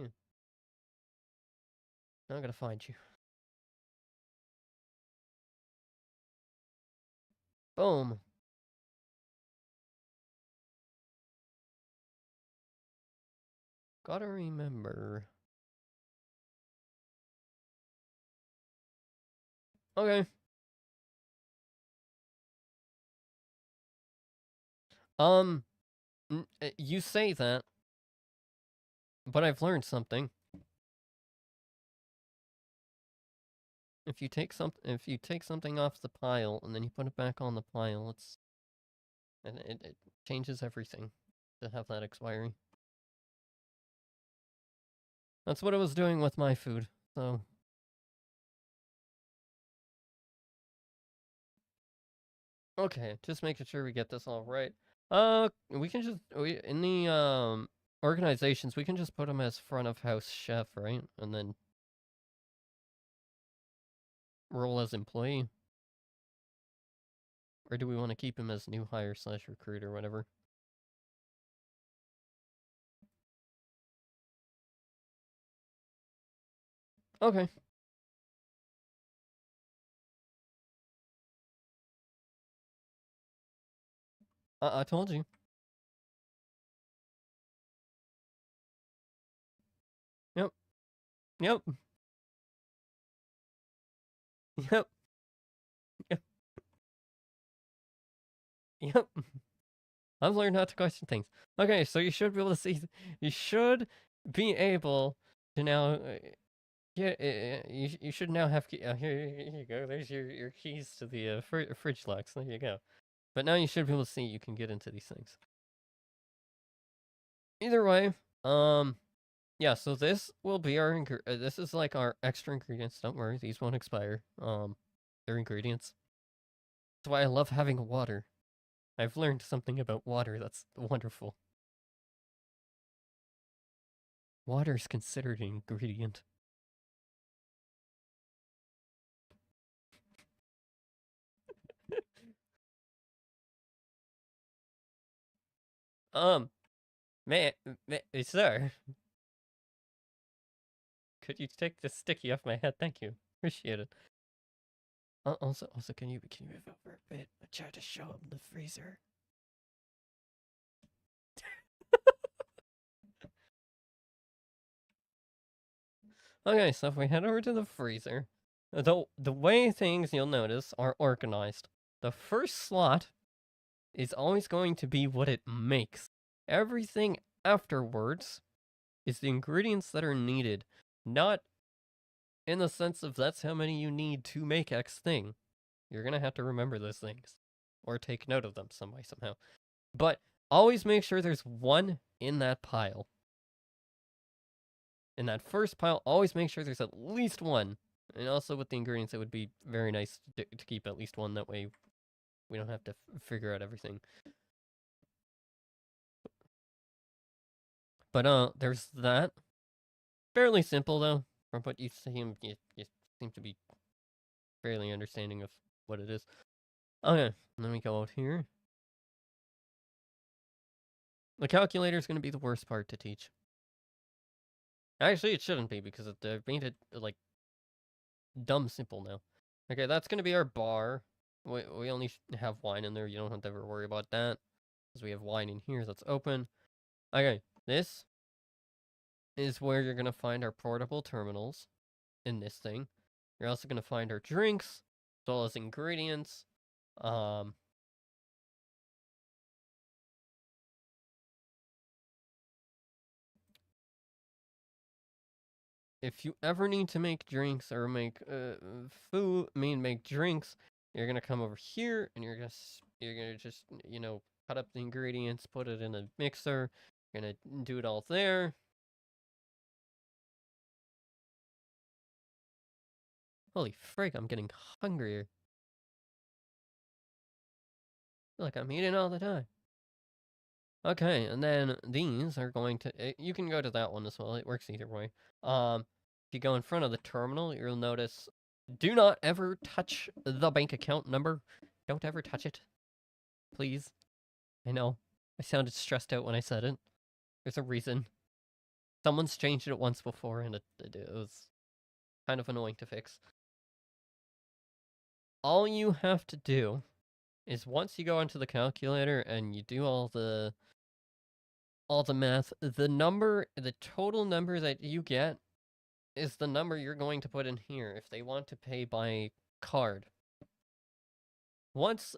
Now I'm gonna find you. Boom. Gotta remember. Okay. You say that, but I've learned something. If you take something off the pile and then you put it back on the pile, it changes everything to have that expiry. That's what I was doing with my food, so... Okay, just making sure we get this all right. We can just... in the, organizations, we can just put him as front of house chef, right? And then... role as employee. Or do we want to keep him as new hire / recruit or whatever? Okay. I told you. Yep. Yep. Yep. Yep. Yep. I've learned how to question things. Okay, so you should be able to see. You should be able to now. You should now have key. Here you go. There's your keys to the fridge locks. There you go. But now you should be able to see you can get into these things. Either way, yeah, so this will be our, this is like our extra ingredients. Don't worry, these won't expire. They're ingredients. That's why I love having water. I've learned something about water that's wonderful. Water is considered an ingredient. Man, sir, could you take the sticky off my head? Thank you. Appreciate it. Also, can you move over a bit? I tried to show him the freezer. Okay, so if we head over to the freezer, the way things you'll notice are organized. The first slot is always going to be what it makes. Everything afterwards is the ingredients that are needed, not in the sense of that's how many you need to make X thing. You're gonna have to remember those things, or take note of them some way, somehow. But always make sure there's one in that pile. In that first pile, always make sure there's at least one. And also with the ingredients, it would be very nice to keep at least one. That way we don't have to figure out everything. But there's that. Fairly simple though. From what you seem, you seem to be fairly understanding of what it is. Okay, let me go out here. The calculator is going to be the worst part to teach. Actually, it shouldn't be because they've made it like dumb simple now. Okay, that's going to be our bar. We only have wine in there. You don't have to ever worry about that because we have wine in here that's open. Okay, this is where you're going to find our portable terminals in this thing. You're also going to find our drinks as well as ingredients. If you ever need to make drinks or make food, make drinks, you're gonna come over here and you're gonna just cut up the ingredients, put it in a mixer. You're gonna do it all there. Holy frick! I'm getting hungrier. I feel like I'm eating all the time. Okay, and then these are going to. You can go to that one as well. It works either way. If you go in front of the terminal, you'll notice. Do not ever touch the bank account number. Don't ever touch it. Please. I know. I sounded stressed out when I said it. There's a reason. Someone's changed it once before and it was kind of annoying to fix. All you have to do is once you go into the calculator and you do all the math, the total number that you get is the number you're going to put in here if they want to pay by card. Once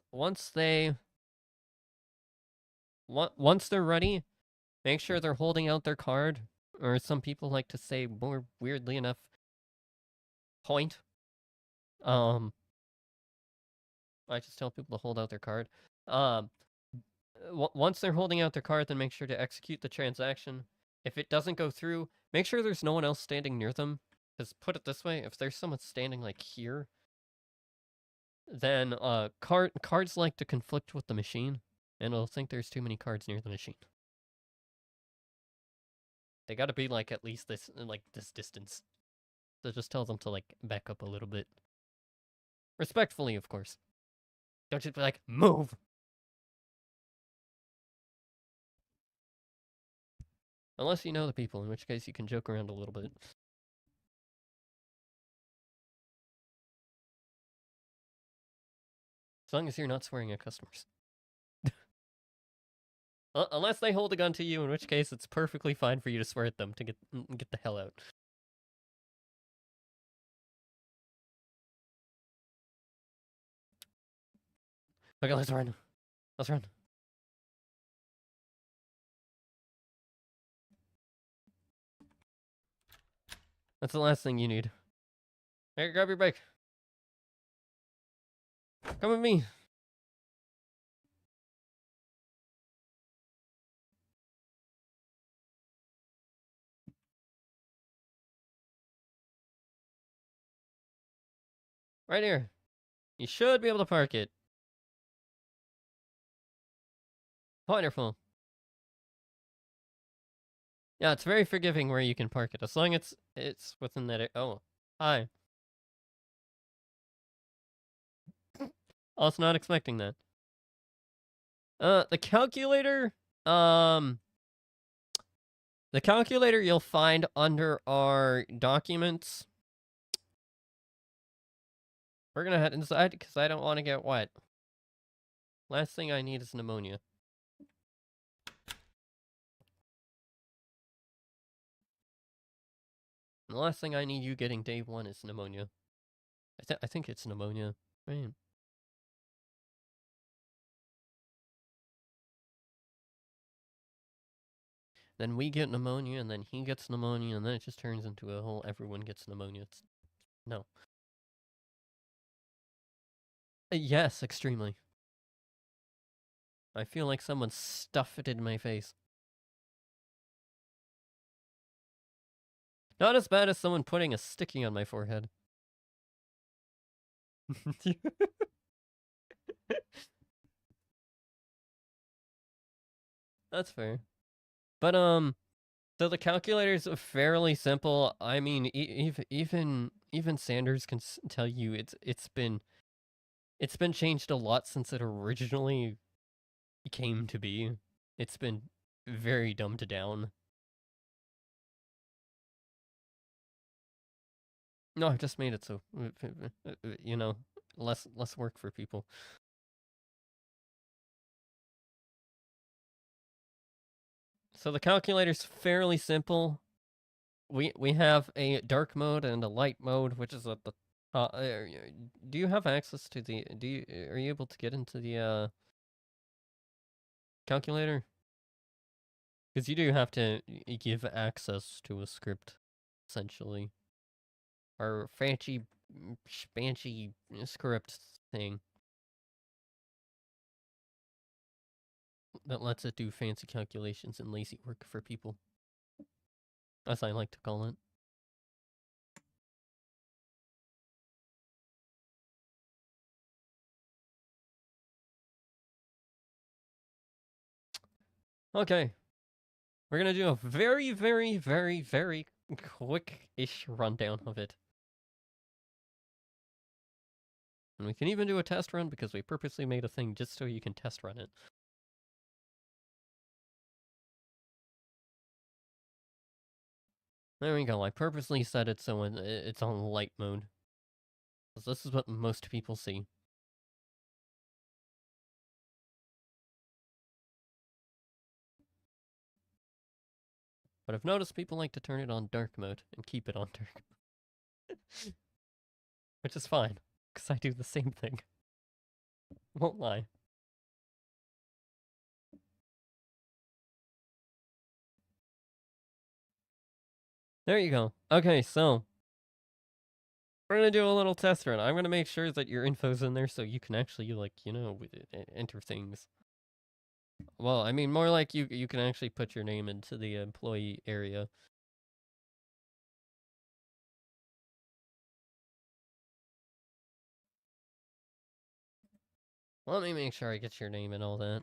they're ready, make sure they're holding out their card, or some people like to say more weirdly enough, point. I just tell people to hold out their card. Once they're holding out their card, then make sure to execute the transaction. If it doesn't go through, make sure there's no one else standing near them. Because put it this way, if there's someone standing like here, then cards like to conflict with the machine, and it'll think there's too many cards near the machine. They gotta be like at least this distance. So just tell them to like back up a little bit. Respectfully, of course. Don't just be like, move! Unless you know the people, in which case you can joke around a little bit. As long as you're not swearing at customers. Unless they hold a gun to you, in which case it's perfectly fine for you to swear at them to get the hell out. Okay, let's run. Let's run. That's the last thing you need. Here, grab your bike. Come with me. Right here. You should be able to park it. Wonderful. Yeah, it's very forgiving where you can park it, as long as it's within that. Oh, hi. I was not expecting that. The calculator. Um, the calculator you'll find under our documents. We're gonna head inside because I don't want to get wet. Last thing I need is pneumonia. And the last thing I need you getting day one is pneumonia. I think it's pneumonia. Man. Then we get pneumonia, and then he gets pneumonia, and then it just turns into a whole everyone gets pneumonia. It's no. Yes, extremely. I feel like someone stuffed it in my face. Not as bad as someone putting a sticky on my forehead. That's fair. But so the calculator's fairly simple. I mean, even Sanders can tell you it's been changed a lot since it originally came to be. It's been very dumbed down. No, I've just made it so you know, less work for people. So the calculator's fairly simple. We have a dark mode and a light mode, which is at the do you have access to the are you able to get into the calculator? Because you do have to give access to a script, essentially. Or fancy spancy script thing that lets it do fancy calculations and lazy work for people, as I like to call it. Okay. We're gonna do a very, very, very, very quick-ish rundown of it. And we can even do a test run because we purposely made a thing just so you can test run it. There we go. I purposely set it so it's on light mode. Because this is what most people see. But I've noticed people like to turn it on dark mode and keep it on dark. Which is fine, because I do the same thing. Won't lie. There you go. Okay, so we're gonna do a little test run. I'm gonna make sure that your info's in there so you can actually, like, enter things. Well, I mean, more like you can actually put your name into the employee area. Let me make sure I get your name and all that.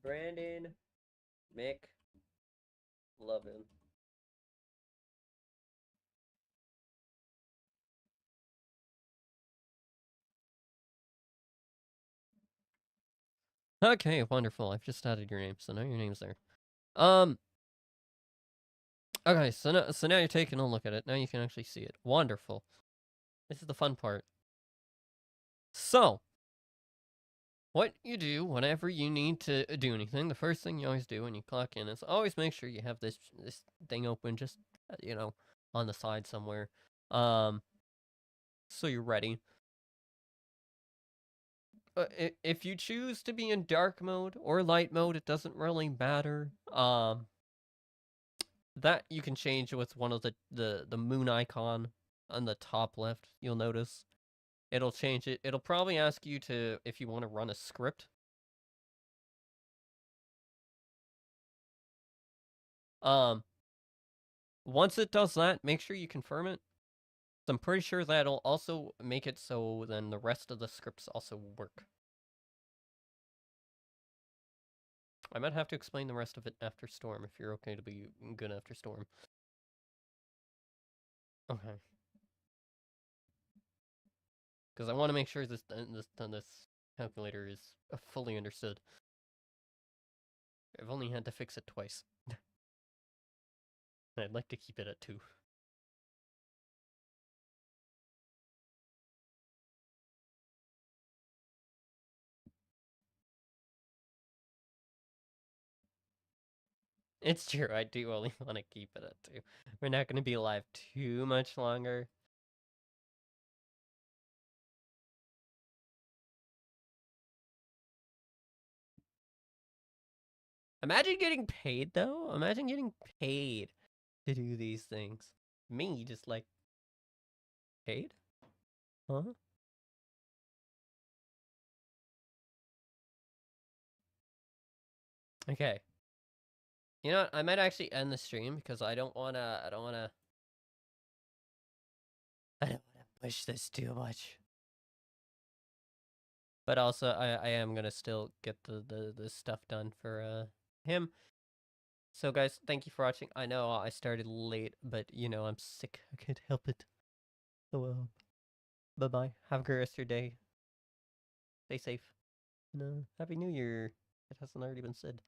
Brandon McLovin. Okay, wonderful. I've just added your name, so now your name's there. Okay, so now you're taking a look at it. Now you can actually see it. Wonderful. This is the fun part. So, what you do whenever you need to do anything, the first thing you always do when you clock in is always make sure you have this thing open, just on the side somewhere, so you're ready. If you choose to be in dark mode or light mode, it doesn't really matter. That you can change with one of the moon icon on the top left. You'll notice it'll change it. It'll probably ask you to if you want to run a script. Once it does that, make sure you confirm it. I'm pretty sure that'll also make it so then the rest of the scripts also work. I might have to explain the rest of it after Storm, if you're okay to be good after Storm. Okay. Because I want to make sure this calculator is fully understood. I've only had to fix it twice. I'd like to keep it at 2. It's true, I do only want to keep it at 2. We're not going to be alive too much longer. Imagine getting paid, though. Imagine getting paid to do these things. Me, just like, paid? Huh? Okay. You know what? I might actually end the stream because I don't wanna push this too much. But also I am gonna still get the stuff done for him. So guys, thank you for watching. I know I started late, but you know I'm sick. I can't help it. So bye bye. Have a great rest of your day. Stay safe. And Happy New Year. It hasn't already been said.